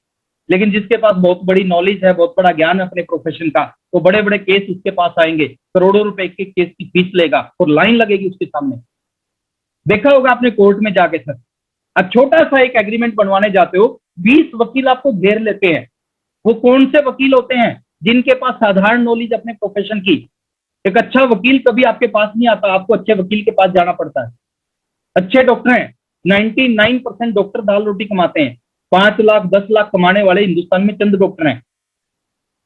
लेकिन जिसके पास बहुत बड़ी नॉलेज है, बहुत बड़ा ज्ञान है अपने प्रोफेशन का, वो बड़े बड़े केस उसके पास आएंगे, करोड़ों रुपए के केस की फीस लेगा और लाइन लगेगी उसके सामने। देखा होगा आपने कोर्ट में जाके सर, अब छोटा सा एक एग्रीमेंट बनवाने जाते हो, 20 वकील आपको घेर लेते हैं। वो कौन से वकील होते हैं? जिनके पास साधारण नॉलेज अपने प्रोफेशन की। एक अच्छा वकील कभी आपके पास नहीं आता, आपको अच्छे वकील के पास जाना पड़ता है। अच्छे डॉक्टर हैं, 99% डॉक्टर दाल रोटी कमाते हैं। 5 लाख 10 लाख कमाने वाले हिंदुस्तान में चंद डॉक्टर हैं।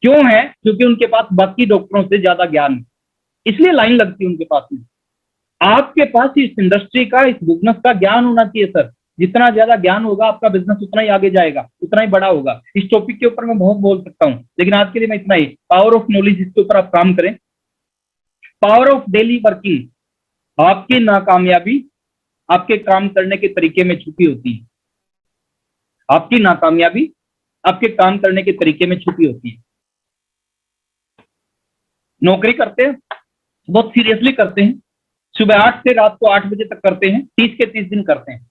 क्यों है? क्योंकि उनके पास बाकी डॉक्टरों से ज्यादा ज्ञान है, इसलिए लाइन लगती है उनके पास में। आपके पास इस इंडस्ट्री का, इस बिजनेस का ज्ञान होना चाहिए सर। जितना ज्यादा ज्ञान होगा आपका बिजनेस उतना ही आगे जाएगा, उतना ही बड़ा होगा। इस टॉपिक के ऊपर मैं बहुत बोल सकता हूं, लेकिन आज के लिए मैं इतना ही। पावर ऑफ नॉलेज, इसके ऊपर आप काम करें। पावर ऑफ डेली वर्किंग, आपकी नाकामयाबी आपके काम करने के तरीके में छुपी होती है। आपकी नाकामयाबी आपके काम करने के तरीके में छुपी होती है। नौकरी करते हैं, बहुत सीरियसली करते हैं, सुबह 8 से रात को 8 बजे तक करते हैं, 30 के 30 दिन करते हैं।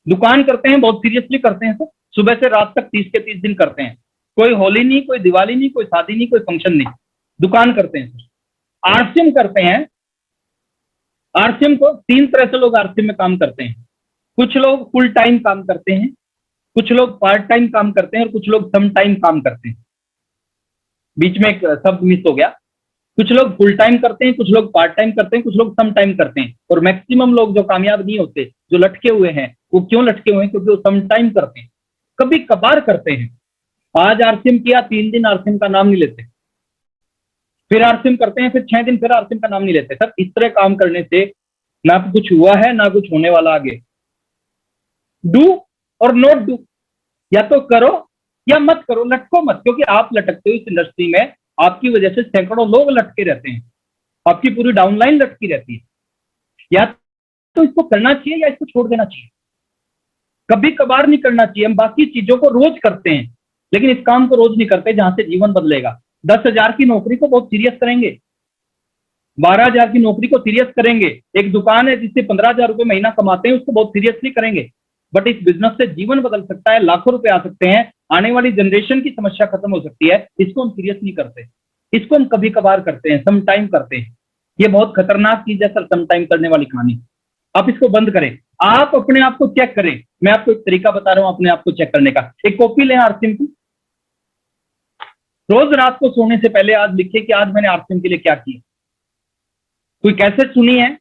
दुकान करते हैं, बहुत सीरियसली करते हैं सर, सुबह से रात तक 30 के 30 दिन करते हैं। कोई होली नहीं, कोई दिवाली नहीं, कोई शादी नहीं, कोई फंक्शन नहीं, दुकान करते हैं सर। आरसीएम करते हैं। आरसीएम को 3 तरह से लोग आरसीएम में काम करते हैं। कुछ लोग फुल टाइम काम करते हैं, कुछ लोग पार्ट टाइम काम करते हैं और कुछ लोग सम टाइम काम करते हैं। बीच में एक शब्द मिस हो गया। कुछ लोग फुल टाइम करते हैं, कुछ लोग पार्ट टाइम करते हैं, कुछ लोग सम टाइम करते हैं। और मैक्सिमम लोग जो कामयाब नहीं होते, जो लटके हुए हैं, वो क्यों लटके हुए हैं? क्योंकि वो सम टाइम करते हैं, कभी कभार करते हैं। आज आरसीएम किया, 3 दिन आरसीएम का नाम नहीं लेते, फिर आरसीएम करते हैं, फिर 6 दिन फिर आरसीएम का नाम नहीं लेते। सर, इस तरह काम करने से ना कुछ हुआ है, ना कुछ होने वाला आगे। डू और नॉट डू, या तो करो या मत करो, लटको मत। क्योंकि आप लटकते हो इस इंडस्ट्री में, आपकी वजह से सैकड़ों लोग लटके रहते हैं, आपकी पूरी डाउनलाइन लटकी रहती है। या तो इसको करना चाहिए या इसको छोड़ देना चाहिए। कभी कभार नहीं करना चाहिए। हम बाकी चीजों को रोज करते हैं, लेकिन इस काम को रोज नहीं करते जहां से जीवन बदलेगा। 10,000 की नौकरी को बहुत सीरियस करेंगे, 12,000 की नौकरी को सीरियस करेंगे। एक दुकान है जिससे 15,000 रुपए महीना कमाते हैं, उसको बहुत सीरियसली करेंगे। बट इस बिजनेस से जीवन बदल सकता है, लाखों रुपए आ सकते हैं, आने वाली जनरेशन की समस्या खत्म हो सकती है। इसको हम सीरियस नहीं करते, इसको हम कभी कभार करते हैं, सम टाइम करते हैं। ये बहुत खतरनाक चीज है सर, सम टाइम करने वाली कहानी। आप इसको बंद करें, आप अपने आप को चेक करें। मैं आपको एक तरीका बता रहा हूं अपने आप को चेक करने का। एक कॉपी लें आरसीएम की, रोज रात को सोने से पहले आज लिखिए कि आज मैंने आरसीएम के लिए क्या किया। कोई कैसेट सुनी है,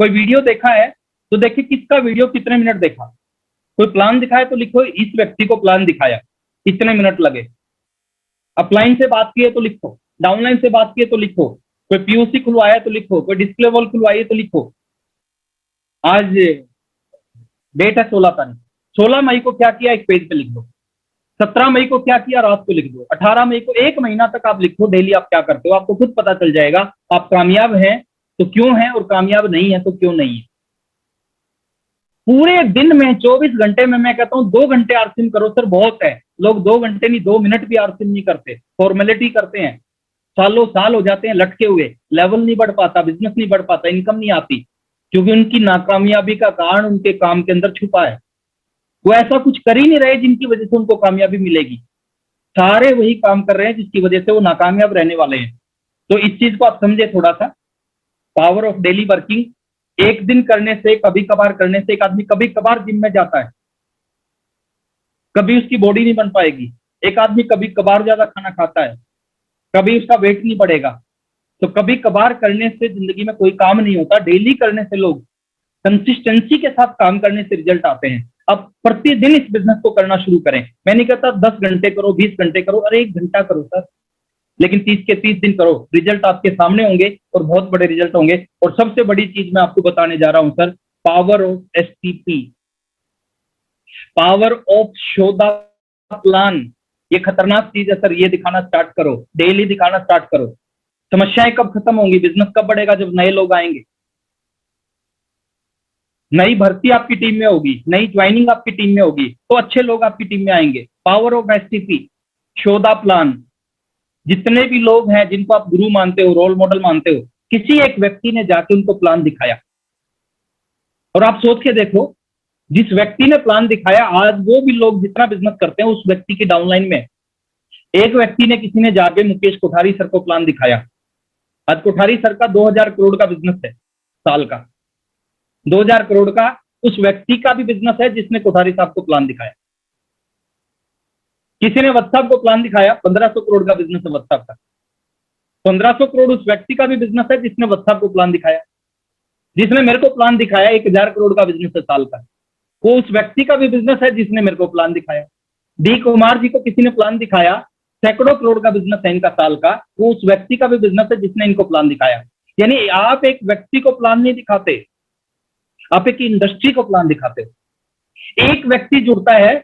कोई वीडियो देखा है तो देखिए किसका वीडियो कितने मिनट देखा। कोई प्लान दिखाया तो लिखो इस व्यक्ति को प्लान दिखाया, कितने मिनट लगे। अपलाइन से बात की है तो लिखो, डाउनलाइन से बात की है तो लिखो, कोई पीयूसी खुलवाया तो लिखो, कोई डिस्प्ले वॉल खुलवाई है तो लिखो। आज डेट है 16 तारीख, 16 मई को क्या किया एक पेज पे लिख दो। 17 मई को क्या किया रात को लिख दो। 18 मई को, 1 महीना तक आप लिखो डेली आप क्या करते हो। आपको खुद पता चल जाएगा आप कामयाब हैं तो क्यों हैं और कामयाब नहीं है तो क्यों नहीं है। पूरे दिन में 24 घंटे में मैं कहता हूं 2 घंटे आरसीएम करो सर, बहुत है। लोग 2 घंटे नहीं, 2 मिनट भी आरसीएम नहीं करते, फॉर्मेलिटी करते हैं। सालों साल हो जाते हैं लटके हुए, लेवल नहीं बढ़ पाता, बिजनेस नहीं बढ़ पाता, इनकम नहीं आती, क्योंकि उनकी नाकामयाबी का कारण उनके काम के अंदर छुपा है। वो ऐसा कुछ कर ही नहीं रहे जिनकी वजह से उनको कामयाबी मिलेगी। सारे वही काम कर रहे हैं जिसकी वजह से वो नाकामयाब रहने वाले हैं। तो इस चीज को आप समझे थोड़ा सा। पावर ऑफ डेली वर्किंग, एक दिन करने से, कभी कभार करने से, एक आदमी कभी कभार जिम में जाता है, कभी उसकी बॉडी नहीं बन पाएगी। एक आदमी कभी कभार ज्यादा खाना खाता है, कभी उसका वेट नहीं बढ़ेगा। तो कभी कभार करने से जिंदगी में कोई काम नहीं होता, डेली करने से, लोग कंसिस्टेंसी के साथ काम करने से रिजल्ट आते हैं। अब प्रतिदिन इस बिजनेस को करना शुरू करें। मैं नहीं कहता 10 घंटे करो, 20 घंटे करो, अरे 1 घंटा करो सर, लेकिन 30 के 30 दिन करो, रिजल्ट आपके सामने होंगे और बहुत बड़े रिजल्ट होंगे। और सबसे बड़ी चीज मैं आपको बताने जा रहा हूं sir, power of STP, power of show the plan. ये खतरनाक चीज है सर, ये दिखाना स्टार्ट करो, डेली दिखाना स्टार्ट करो। समस्याएं कब खत्म होंगी, बिजनेस कब बढ़ेगा, जब नए लोग आएंगे, नई भर्ती आपकी टीम में होगी, नई ज्वाइनिंग आपकी टीम में होगी, तो अच्छे लोग आपकी टीम में आएंगे। Power of STP, show the plan. जितने भी लोग हैं जिनको आप गुरु मानते हो, रोल मॉडल मानते हो, किसी एक व्यक्ति ने जाके उनको प्लान दिखाया। और आप सोच के देखो, जिस व्यक्ति ने प्लान दिखाया, आज वो भी लोग जितना बिजनेस करते हैं उस व्यक्ति की डाउनलाइन में। एक व्यक्ति ने, किसी ने जाके मुकेश कोठारी सर को प्लान दिखाया। आज कोठारी सर का 2000 करोड़ का बिजनेस है साल का, 2000 करोड़ का उस व्यक्ति का भी बिजनेस है जिसने कोठारी साहब को प्लान दिखाया। किसी ने वत्स साहब को प्लान दिखाया, 1500 करोड़ का बिजनेस है वत्स साहब का। 1500 करोड़ उस व्यक्ति का भी बिजनेस है जिसने वत्स साहब को प्लान दिखाया। जिसने मेरे को प्लान दिखाया 1000 करोड़ का बिजनेस है साल का, वो उस व्यक्ति का भी बिजनेस है जिसने मेरे को प्लान दिखाया। डी कुमार जी को किसी ने प्लान दिखाया, सैकड़ों करोड़ का बिजनेस है इनका साल का, वो उस व्यक्ति का भी बिजनेस है जिसने इनको प्लान दिखाया। यानी आप एक व्यक्ति को प्लान नहीं दिखाते, आप एक इंडस्ट्री को प्लान दिखाते हो। एक व्यक्ति जुड़ता है,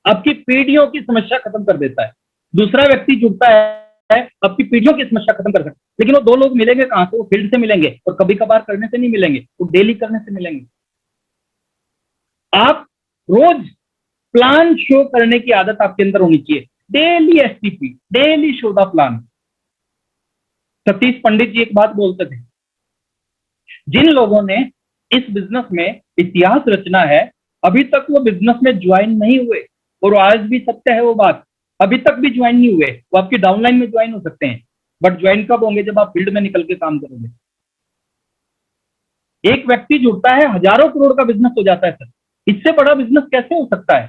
आपकी पीढ़ियों की समस्या खत्म कर देता है। दूसरा व्यक्ति जुड़ता है, आपकी पीढ़ियों की समस्या खत्म कर सकता है। लेकिन वो दो लोग मिलेंगे कहां से? वो फील्ड से मिलेंगे, और कभी कभार करने से नहीं मिलेंगे, वो डेली करने से मिलेंगे। आप रोज प्लान शो करने की आदत आपके अंदर होनी चाहिए। Daily STP, daily show the plan. Satish Pandit ji एक बात बोलते थे, जिन लोगों ने इस बिजनेस में इतिहास रचना है, अभी तक वो बिजनेस में ज्वाइन नहीं हुए, और आज भी सत्य है वो बात, अभी तक भी ज्वाइन नहीं हुए। वो आपकी डाउनलाइन में ज्वाइन हो सकते हैं, बट ज्वाइन कब होंगे? जब आप फील्ड में निकल के काम करोगे। एक व्यक्ति जुड़ता है, हजारों करोड़ का बिजनेस हो जाता है सर। इससे बड़ा बिजनेस कैसे हो सकता है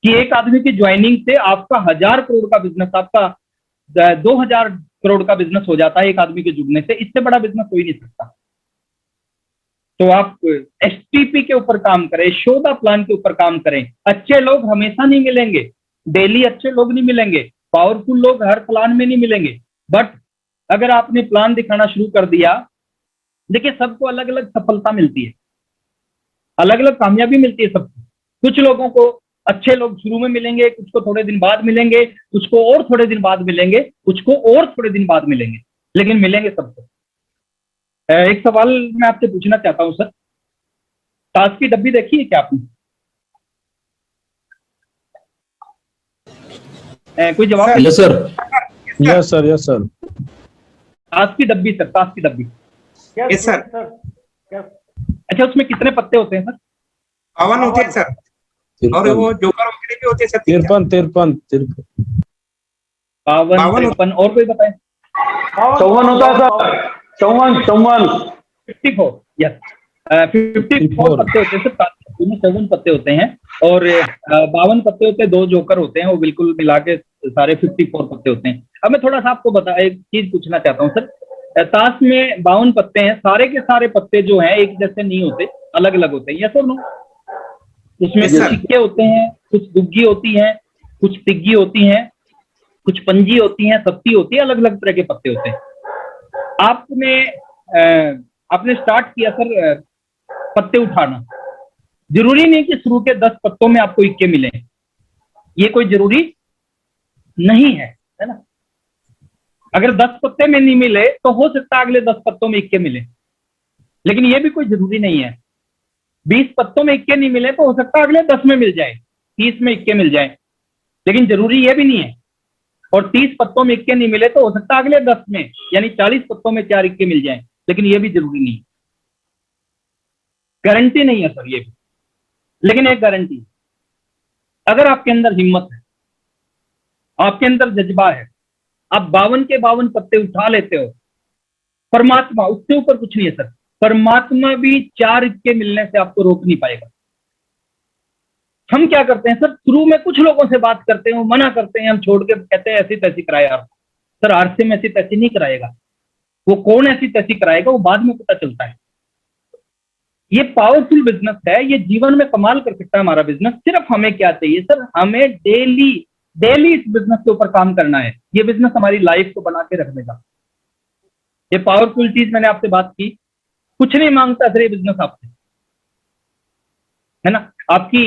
कि एक आदमी की ज्वाइनिंग से आपका 1000 करोड़ का बिजनेस, आपका 2000 करोड़ का बिजनेस हो जाता है एक आदमी के जुड़ने से। इससे बड़ा बिजनेस हो ही नहीं सकता। तो आप STP के ऊपर काम करें, शो द प्लान के ऊपर काम करें। अच्छे लोग हमेशा नहीं मिलेंगे, डेली अच्छे लोग नहीं मिलेंगे, पावरफुल लोग हर प्लान में नहीं मिलेंगे, बट अगर आपने प्लान दिखाना शुरू कर दिया, देखिए सबको अलग अलग सफलता मिलती है, अलग अलग कामयाबी मिलती है सबको। कुछ लोगों को अच्छे लोग शुरू में मिलेंगे, कुछ को थोड़े दिन बाद मिलेंगे, कुछ को और थोड़े दिन बाद मिलेंगे, कुछ को और थोड़े दिन बाद मिलेंगे, लेकिन मिलेंगे सबको। एक सवाल मैं आपसे पूछना चाहता हूं सर, ताश की डब्बी देखी है क्या आपने? कोई जवाब?
Yes sir,
yes sir, yes sir.
ताश की डब्बी सर, ताश की डब्बी।
Yes sir.
अच्छा, उसमें कितने पत्ते होते हैं सर?
52 होते हैं सर, और वो जोकर वगैरह भी होते हैं सर।
53
52 53। और कोई बताए?
54 होता है सर, 54।
54, यस, 54 पत्ते होते हैं सर। 7 पत्ते होते हैं, और 52 पत्ते होते हैं, 2 जोकर होते हैं, वो बिल्कुल मिला के सारे 54 पत्ते होते हैं। अब मैं थोड़ा सा आपको एक चीज पूछना चाहता हूँ सर। ताश में 52 पत्ते हैं, सारे के सारे पत्ते जो हैं एक जैसे नहीं होते, अलग अलग होते हैं, यस और नो? उसमें कुछ सिक्के होते हैं, कुछ दुग्गी होती हैं, कुछ तिग्गी होती हैं, कुछ पंजी होती हैं, सत्ती होती है, अलग अलग तरह के पत्ते होते हैं। आपने स्टार्ट किया सर पत्ते उठाना। जरूरी नहीं कि शुरू के 10 पत्तों में आपको इक्के मिले, ये कोई जरूरी नहीं है ना? अगर 10 पत्ते में नहीं मिले तो हो सकता है अगले 10 पत्तों में इक्के मिले, लेकिन ये भी कोई जरूरी नहीं है। 20 पत्तों में इक्के नहीं मिले तो हो सकता है अगले 10 में मिल जाए, 30 में इक्के मिल जाए, लेकिन जरूरी ये भी नहीं है। और 30 पत्तों में इक्के नहीं मिले तो हो सकता है अगले 10 में यानी 40 पत्तों में 4 इक्के मिल जाएं, लेकिन ये भी जरूरी नहीं, गारंटी नहीं है सर ये भी। लेकिन एक गारंटी, अगर आपके अंदर हिम्मत है, आपके अंदर जज्बा है, आप 52 के 52 पत्ते उठा लेते हो, परमात्मा उससे ऊपर कुछ नहीं है सर, परमात्मा भी 4 इक्के मिलने से आपको रोक नहीं पाएगा। हम क्या करते हैं सर, शुरू में कुछ लोगों से बात करते हैं, वो मना करते हैं, हम छोड़ के कहते हैं ऐसी तैसी कराए आप। सर आरसीएम ऐसी तैसी नहीं कराएगा, वो कौन ऐसी तैसी कराएगा वो बाद में पता चलता है। ये पावरफुल बिजनेस है, ये जीवन में कमाल कर सकता है हमारा बिजनेस। सिर्फ हमें क्या चाहिए सर, हमें डेली इस बिजनेस के ऊपर काम करना है। ये बिजनेस हमारी लाइफ को बना के रख देगा। ये पावरफुल चीज मैंने आपसे बात की, कुछ नहीं मांगता सर ये बिजनेस आपसे, है ना। आपकी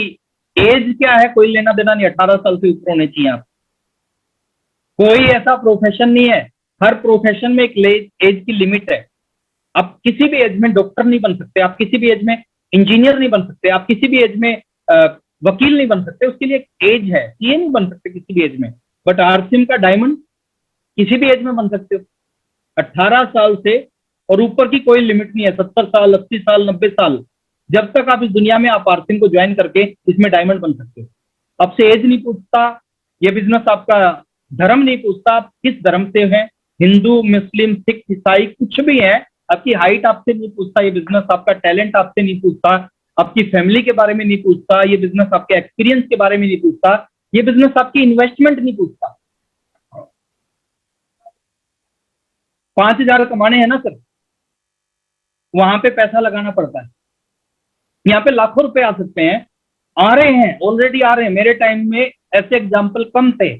एज क्या है कोई लेना देना नहीं, 18 साल से ऊपर होने चाहिए आप। कोई ऐसा प्रोफेशन नहीं है, हर प्रोफेशन में एक एज की लिमिट है। आप किसी भी एज में डॉक्टर नहीं बन सकते, आप किसी भी एज में इंजीनियर नहीं बन सकते, आप किसी भी एज में वकील नहीं बन सकते, उसके लिए एक एज है, ये नहीं बन सकते किसी भी एज में। बट आरसीएम का डायमंड किसी भी एज में बन सकते हो, 18 साल से और ऊपर की कोई लिमिट नहीं है। 70 साल, 80 साल, 90 साल, जब तक आप इस दुनिया में आप आरसीएम को ज्वाइन करके इसमें डायमंड बन सकते हो। आपसे एज नहीं पूछता, ये बिजनेस आपका धर्म नहीं पूछता, आप किस धर्म से हैं, हिंदू, मुस्लिम, सिख, ईसाई, कुछ भी है, आपकी हाइट आपसे नहीं पूछता ये बिजनेस, आपका टैलेंट आपसे नहीं पूछता, आपकी फैमिली के बारे में नहीं पूछता ये बिजनेस, आपके एक्सपीरियंस के बारे में नहीं पूछता ये बिजनेस, आपकी इन्वेस्टमेंट नहीं पूछता। 5,000 कमाने हैं ना सर, वहां पे पैसा लगाना पड़ता है। यहाँ पे लाखों रुपए आ सकते हैं, आ रहे हैं, ऑलरेडी आ रहे हैं। मेरे टाइम में ऐसे एग्जाम्पल कम थे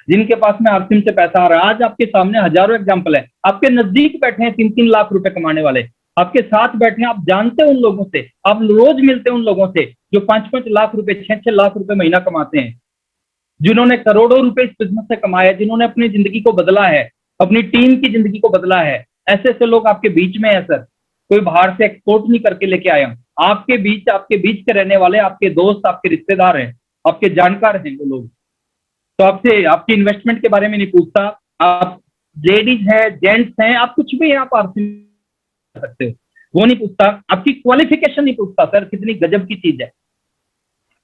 जिनके पास में आरसीएम से पैसा आ रहा है। आज आपके सामने हजारों एग्जाम्पल है। आपके नजदीक बैठे हैं 3-3 लाख रुपए कमाने वाले, आपके साथ बैठे हैं, आप जानते हैं उन लोगों से, आप रोज मिलते हैं उन लोगों से जो 5-5 लाख रुपए, 6-6 लाख रुपए महीना कमाते हैं, जिन्होंने करोड़ों रुपए इस बिजनेस से कमाए, जिन्होंने अपनी जिंदगी को बदला है, अपनी टीम की जिंदगी को बदला है। ऐसे ऐसे लोग आपके बीच में है सर, कोई बाहर से एक्सपोर्ट नहीं करके लेके आया, आपके बीच के रहने वाले, आपके दोस्त, आपके रिश्तेदार हैं, आपके जानकार हैं वो लोग। तो आपसे आपकी इन्वेस्टमेंट के बारे में नहीं पूछता, आप लेडीज है, जेंट्स हैं, आप कुछ भी हैं, आप आरसीएम कर सकते हो, वो नहीं पूछता। आपकी क्वालिफिकेशन नहीं पूछता सर, कितनी गजब की चीज है।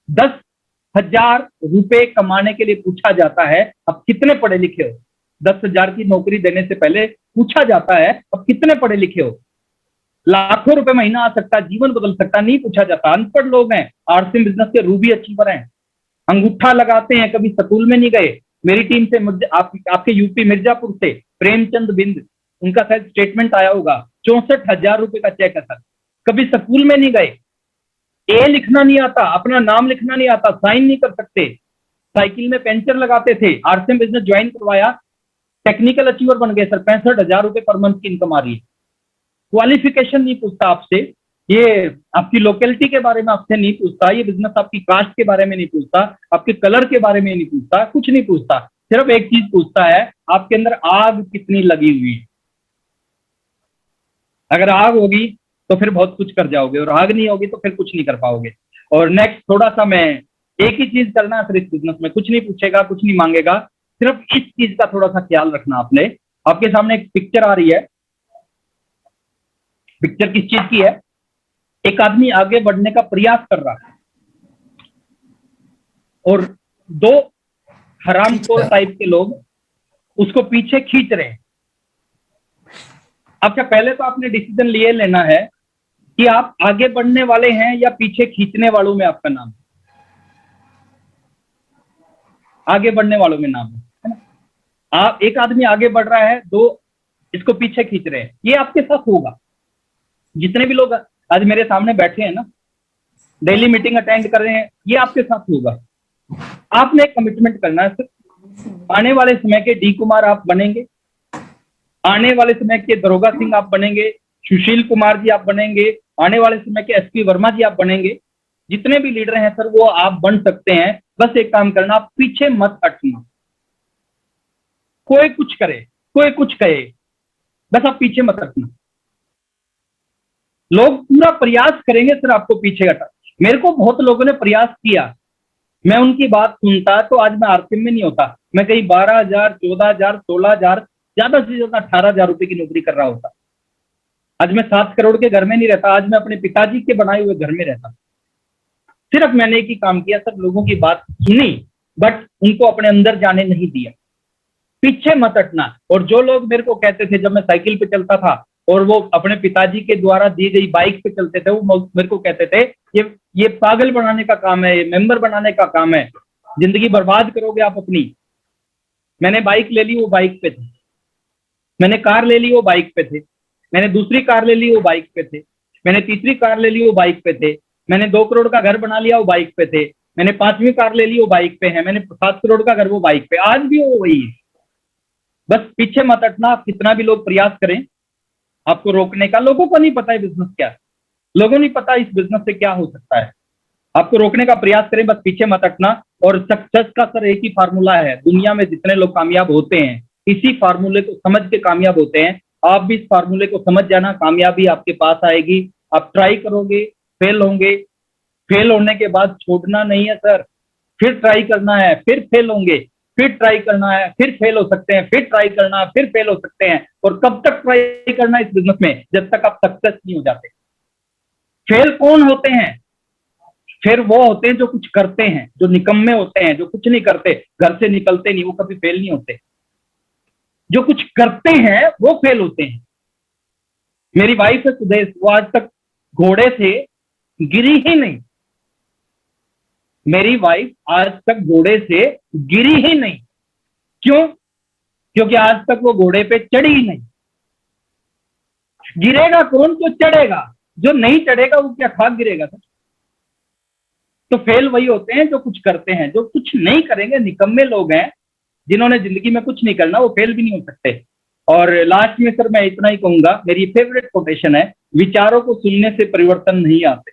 10,000 रुपए कमाने के लिए पूछा जाता है आप कितने पढ़े लिखे हो। 10,000 की नौकरी देने से पहले पूछा जाता है आप कितने पढ़े लिखे हो। लाखों रुपए महीना आ सकता, जीवन बदल सकता, नहीं पूछा जाता। अनपढ़ लोग हैं, आरसीएम बिजनेस के रूबी अचीवर हैं, अंगूठा लगाते हैं, कभी स्कूल में नहीं गए। मेरी टीम से आपके यूपी मिर्जापुर से प्रेमचंद बिंद, उनका शायद स्टेटमेंट आया होगा, 64,000 रुपए का चेक है सर, कभी स्कूल में नहीं गए, ए लिखना नहीं आता, अपना नाम लिखना नहीं आता, साइन नहीं कर सकते, साइकिल में पंचर लगाते थे, आरसीएम बिजनेस ज्वाइन करवाया, टेक्निकल अचीवर बन गए सर, 65,000 रुपए पर मंथ की इनकम आ रही है। क्वालिफिकेशन नहीं पूछता आपसे, ये आपकी लोकेलिटी के बारे में आपसे नहीं पूछता, ये बिजनेस आपकी कास्ट के बारे में नहीं पूछता, आपके कलर के बारे में नहीं पूछता, कुछ नहीं पूछता। सिर्फ एक चीज पूछता है, आपके अंदर आग कितनी लगी हुई है। अगर आग होगी तो फिर बहुत कुछ कर जाओगे, और आग नहीं होगी तो फिर कुछ नहीं कर पाओगे। और नेक्स्ट थोड़ा सा मैं एक ही चीज करना है फिर इस बिजनेस में, कुछ नहीं पूछेगा, कुछ नहीं मांगेगा, सिर्फ इस चीज का थोड़ा सा ख्याल रखना आपने। आपके सामने एक पिक्चर आ रही है, पिक्चर किस चीज की है? एक आदमी आगे बढ़ने का प्रयास कर रहा है और 2 हरामखोर टाइप के लोग उसको पीछे खींच रहे हैं। अच्छा, पहले तो आपने डिसीजन लिए लेना है कि आप आगे बढ़ने वाले हैं या पीछे खींचने वालों में आपका नाम है। आगे बढ़ने वालों में नाम है ना। आप एक आदमी आगे बढ़ रहा है, 2 इसको पीछे खींच रहे हैं, ये आपके साथ होगा। जितने भी लोग आज मेरे सामने बैठे हैं ना, डेली मीटिंग अटेंड कर रहे हैं, ये आपके साथ होगा। आपने एक कमिटमेंट करना है सर, आने वाले समय के डी कुमार आप बनेंगे, आने वाले समय के दरोगा सिंह आप बनेंगे, सुशील कुमार जी आप बनेंगे, आने वाले समय के एसपी वर्मा जी आप बनेंगे। जितने भी लीडर हैं सर वो आप बन सकते हैं। बस एक काम करना, आप पीछे मत हटना। कोई कुछ करे, कोई कुछ कहे, बस आप पीछे मत हटना। लोग पूरा प्रयास करेंगे सर आपको पीछे हटा। मेरे को बहुत लोगों ने प्रयास किया, मैं उनकी बात सुनता तो आज मैं आरसीएम में नहीं होता। मैं कहीं 12,000, 14,000, 16,000, ज्यादा से ज्यादा 18,000 रुपए की नौकरी कर रहा होता। आज मैं 7 करोड़ के घर में नहीं रहता, आज मैं अपने पिताजी के बनाए हुए घर में रहता। सिर्फ मैंने एक ही काम किया सर, लोगों की बात सुनी बट उनको अपने अंदर जाने नहीं दिया। पीछे मत हटना। और जो लोग मेरे को कहते थे जब मैं साइकिल पे चलता था और वो अपने पिताजी के द्वारा दी गई बाइक पे चलते थे, वो मेरे को कहते थे ये पागल बनाने का काम है, ये मेंबर बनाने का काम है, जिंदगी बर्बाद करोगे आप अपनी। मैंने बाइक ले ली, वो बाइक पे थे। मैंने कार ले ली, वो बाइक पे थे। मैंने दूसरी कार ले ली, वो बाइक पे थे। मैंने तीसरी कार ले ली, वो बाइक पे थे। मैंने 2 करोड़ का घर बना लिया, वो बाइक पे थे। मैंने 5वीं कार ले ली, वो बाइक पे है। मैंने 7 करोड़ का घर, वो बाइक पे। आज भी वो वही है। बस पीछे मत हटना। आप कितना भी लोग प्रयास करें आपको रोकने का, लोगों को नहीं पता है बिजनेस क्या है, लोगों नहीं पता इस बिजनेस से क्या हो सकता है। आपको रोकने का प्रयास करें, बस पीछे मत हटना। और सक्सेस का सर एक ही फार्मूला है, दुनिया में जितने लोग कामयाब होते हैं इसी फार्मूले को समझ के कामयाब होते हैं। आप भी इस फार्मूले को समझ जाना, कामयाबी आपके पास आएगी। आप ट्राई करोगे, फेल होंगे, फेल होने के बाद छोड़ना नहीं है सर, फिर ट्राई करना है, फिर फेल होंगे, फिर ट्राई करना है, फिर फेल हो सकते हैं, फिर ट्राई करना है, फिर फेल हो सकते हैं। और कब तक ट्राई करना है इस बिजनेस में? जब तक आप सक्सेस नहीं हो जाते। फेल कौन होते हैं? फिर वो होते हैं जो कुछ करते हैं, जो निकम्मे होते हैं, जो कुछ नहीं करते, घर से निकलते नहीं, वो कभी फेल नहीं होते। जो कुछ करते हैं वो फेल होते हैं। मेरी वाइफ है सुदेश, वो आज तक घोड़े से गिरी ही नहीं। मेरी वाइफ आज तक घोड़े से गिरी ही नहीं। क्यों? क्योंकि आज तक वो घोड़े पे चढ़ी ही नहीं। गिरेगा कौन? तो चढ़ेगा। जो नहीं चढ़ेगा वो क्या खाक गिरेगा सर? तो फेल वही होते हैं जो कुछ करते हैं। जो कुछ नहीं करेंगे निकम्मे लोग हैं, जिन्होंने जिंदगी में कुछ नहीं करना, वो फेल भी नहीं हो सकते। और लास्ट में सर मैं इतना ही कहूंगा, मेरी फेवरेट कोटेशन है, विचारों को सुनने से परिवर्तन नहीं आते।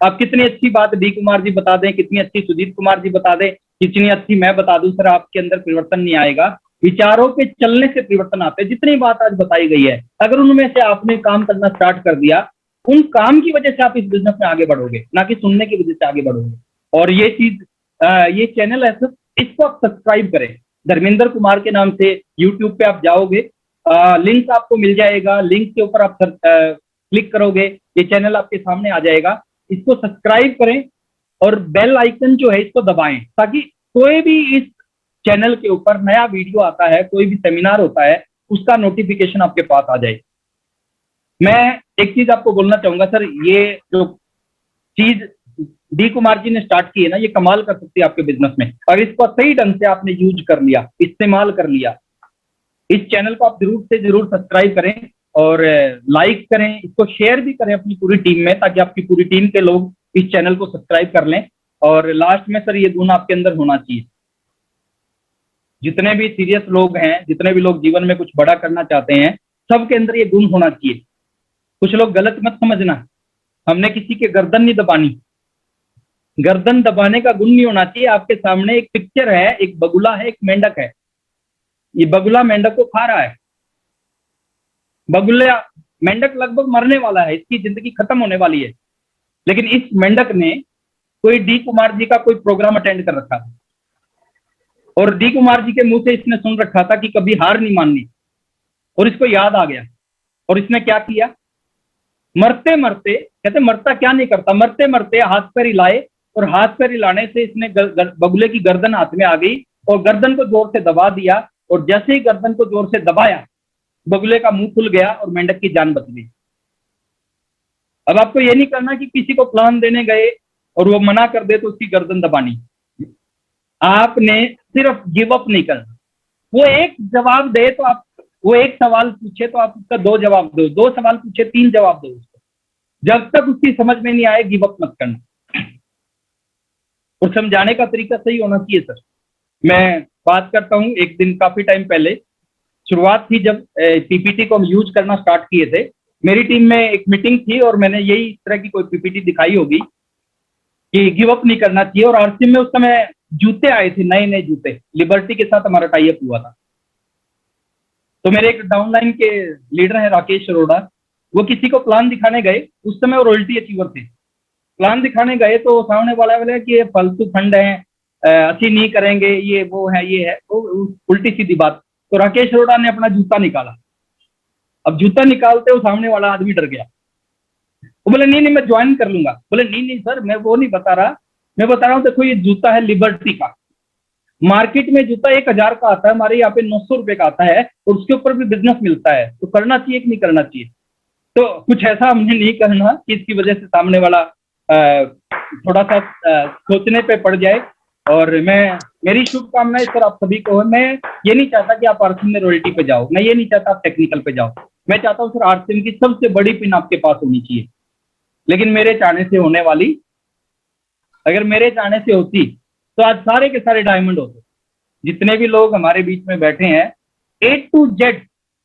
आप कितनी अच्छी बात डी कुमार जी बता दें, कितनी अच्छी सुजीत कुमार जी बता दें, कितनी अच्छी मैं बता दूं, सर आपके अंदर परिवर्तन नहीं आएगा। विचारों के चलने से परिवर्तन आते हैं। जितनी बात आज बताई गई है, अगर उनमें से आपने काम करना स्टार्ट कर दिया, उन काम की वजह से आप इस बिजनेस में आगे बढ़ोगे, ना कि सुनने की वजह से आगे बढ़ोगे। और ये चीज, ये चैनल है सर, इसको आप सब्सक्राइब करें। धर्मेंद्र कुमार के नाम से यूट्यूब पे आप जाओगे, लिंक आपको मिल जाएगा, लिंक के ऊपर आप क्लिक करोगे, ये चैनल आपके सामने आ जाएगा। इसको सब्सक्राइब करें और बेल आइकन जो है इसको दबाएं, ताकि कोई भी इस चैनल के ऊपर नया वीडियो आता है, कोई भी सेमिनार होता है, उसका नोटिफिकेशन आपके पास आ जाए। मैं एक चीज आपको बोलना चाहूंगा सर, ये जो चीज डी कुमार जी ने स्टार्ट की है ना, ये कमाल कर सकती है आपके बिजनेस में। अगर इसको सही ढंग से आपने यूज कर लिया, इस्तेमाल कर लिया, इस चैनल को आप जरूर से जरूर सब्सक्राइब करें और लाइक करें, इसको शेयर भी करें अपनी पूरी टीम में, ताकि आपकी पूरी टीम के लोग इस चैनल को सब्सक्राइब कर लें। और लास्ट में सर ये गुण आपके अंदर होना चाहिए। जितने भी सीरियस लोग हैं, जितने भी लोग जीवन में कुछ बड़ा करना चाहते हैं, सबके अंदर ये गुण होना चाहिए। कुछ लोग गलत मत समझना, हमने किसी के गर्दन नहीं दबानी, गर्दन दबाने का गुण नहीं होना चाहिए। आपके सामने एक पिक्चर है, एक बगुला है, एक मेंढक है। ये बगुला मेंढक को खा रहा है। बगुला मेंढक लगभग मरने वाला है, इसकी जिंदगी खत्म होने वाली है। लेकिन इस मेंढक ने कोई डी कुमार जी का कोई प्रोग्राम अटेंड कर रखा था और डी कुमार जी के मुंह से इसने सुन रखा था कि कभी हार नहीं माननी, और इसको याद आ गया। और इसने क्या किया? मरते मरते, कहते मरता क्या नहीं करता, मरते मरते हाथ पैर हिलाए, और हाथ पैर हिलाने से इसने बगुले की गर्दन हाथ में आ गई और गर्दन को जोर से दबा दिया। और जैसे ही गर्दन को जोर से दबाया, बगुले का मुंह खुल गया और मेंढक की जान बच गई। अब आपको ये नहीं करना कि किसी को प्लान देने गए और वो मना कर दे तो उसकी गर्दन दबानी। आपने सिर्फ गिव अप नहीं करना। वो एक जवाब दे तो आप, वो एक सवाल पूछे तो आप उसका 2 जवाब दो, 2 सवाल पूछे 3 जवाब दो उसको। जब तक उसकी समझ में नहीं आए गिव अप मत करना। और समझाने का तरीका सही होना चाहिए सर। मैं बात करता हूं, एक दिन काफी टाइम पहले शुरुआत थी जब पीपीटी को हम यूज करना स्टार्ट किए थे। मेरी टीम में एक मीटिंग थी और मैंने यही इस तरह की कोई पीपीटी दिखाई होगी कि गिव अप नहीं करना चाहिए। और आरसीएम में उस समय जूते आए थे, नए नए जूते, लिबर्टी के साथ हमारा टाई अप हुआ था। तो मेरे एक डाउनलाइन के लीडर है राकेश अरोड़ा, वो किसी को प्लान दिखाने गए, उस समय वो रॉयल्टी अचीवर थे। प्लान दिखाने गए तो सामने वाला बोले कि ये फालतू फंड है, अच्छी नहीं करेंगे, ये वो है, ये है, वो उल्टी सीधी बात। तो राकेश अरोड़ा ने अपना जूता निकाला। अब जूता निकालते वो सामने वाला आदमी डर गया। वो बोले नहीं नहीं मैं ज्वाइन कर लूंगा। बोले नहीं नहीं सर, मैं वो नहीं बता रहा, मैं बता रहा हूँ देखो ये जूता है लिबर्टी का, मार्केट में जूता 1000 का आता है, हमारे यहाँ पे 900 रुपए का आता है, और उसके ऊपर भी बिजनेस मिलता है, तो करना चाहिए कि नहीं करना चाहिए। तो कुछ ऐसा हमने नहीं करना कि इसकी वजह से सामने वाला थोड़ा सा सोचने पे पड़ जाए। और मेरी शुभकामनाएं सर आप सभी को है। मैं ये नहीं चाहता कि आप आरसीएम में रॉयल्टी पे जाओ, मैं ये नहीं चाहता आप टेक्निकल पे जाओ, मैं चाहता हूँ सर आरसीएम की सबसे बड़ी पिन आपके पास होनी चाहिए। लेकिन मेरे चाहने से होने वाली, अगर मेरे चाहने से होती तो आज सारे के सारे डायमंड होते। जितने भी लोग हमारे बीच में बैठे हैं A to Z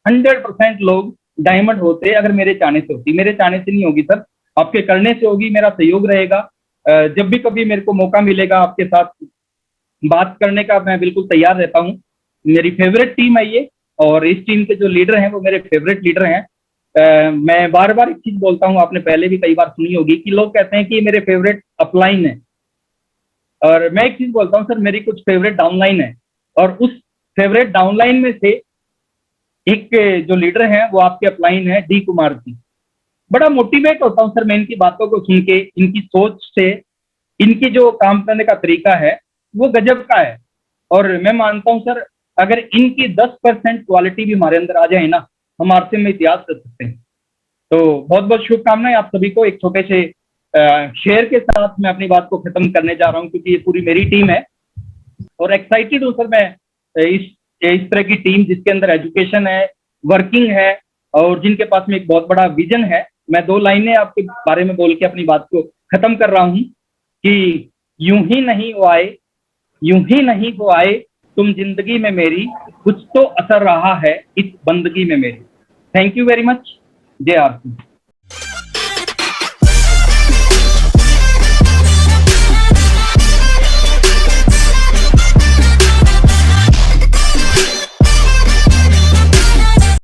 100% लोग डायमंड होते अगर मेरे चाहने से होती। मेरे चाहने से नहीं होगी सर, आपके करने से होगी, मेरा सहयोग रहेगा। जब भी कभी मेरे को मौका मिलेगा आपके साथ बात करने का, मैं बिल्कुल तैयार रहता हूँ। मेरी फेवरेट टीम है ये, और इस टीम के जो लीडर हैं वो मेरे फेवरेट लीडर हैं। मैं बार बार एक चीज बोलता हूँ, आपने पहले भी कई बार सुनी होगी कि लोग कहते हैं कि मेरे फेवरेट अपलाइन है, और मैं एक चीज बोलता हूँ सर मेरी कुछ फेवरेट डाउनलाइन है, और उस फेवरेट डाउनलाइन में से एक जो लीडर हैं वो आपके अपलाइन है डी कुमार जी। बड़ा मोटिवेट होता हूँ सर मैं इनकी बातों को सुन के, इनकी सोच से, इनकी जो काम करने का तरीका है वो गजब का है। और मैं मानता हूँ सर अगर इनकी 10% क्वालिटी भी हमारे अंदर आ जाए ना, हम आरसीएम में इतिहास कर सकते हैं। तो बहुत बहुत शुभकामनाएं आप सभी को। एक छोटे से शेयर के साथ मैं अपनी बात को खत्म करने जा रहा हूँ, क्योंकि ये पूरी मेरी टीम है और एक्साइटेड हूँ सर मैं इस तरह की टीम जिसके अंदर एजुकेशन है, वर्किंग है, और जिनके पास में एक बहुत बड़ा विजन है। मैं 2 लाइनें आपके बारे में बोल के अपनी बात को खत्म कर रहा हूँ कि यूं ही नहीं वो आए, यूं ही नहीं वो आए, तुम जिंदगी में मेरी, कुछ तो असर रहा है इस बंदगी में मेरी। Thank you very much. जय आरसीएम।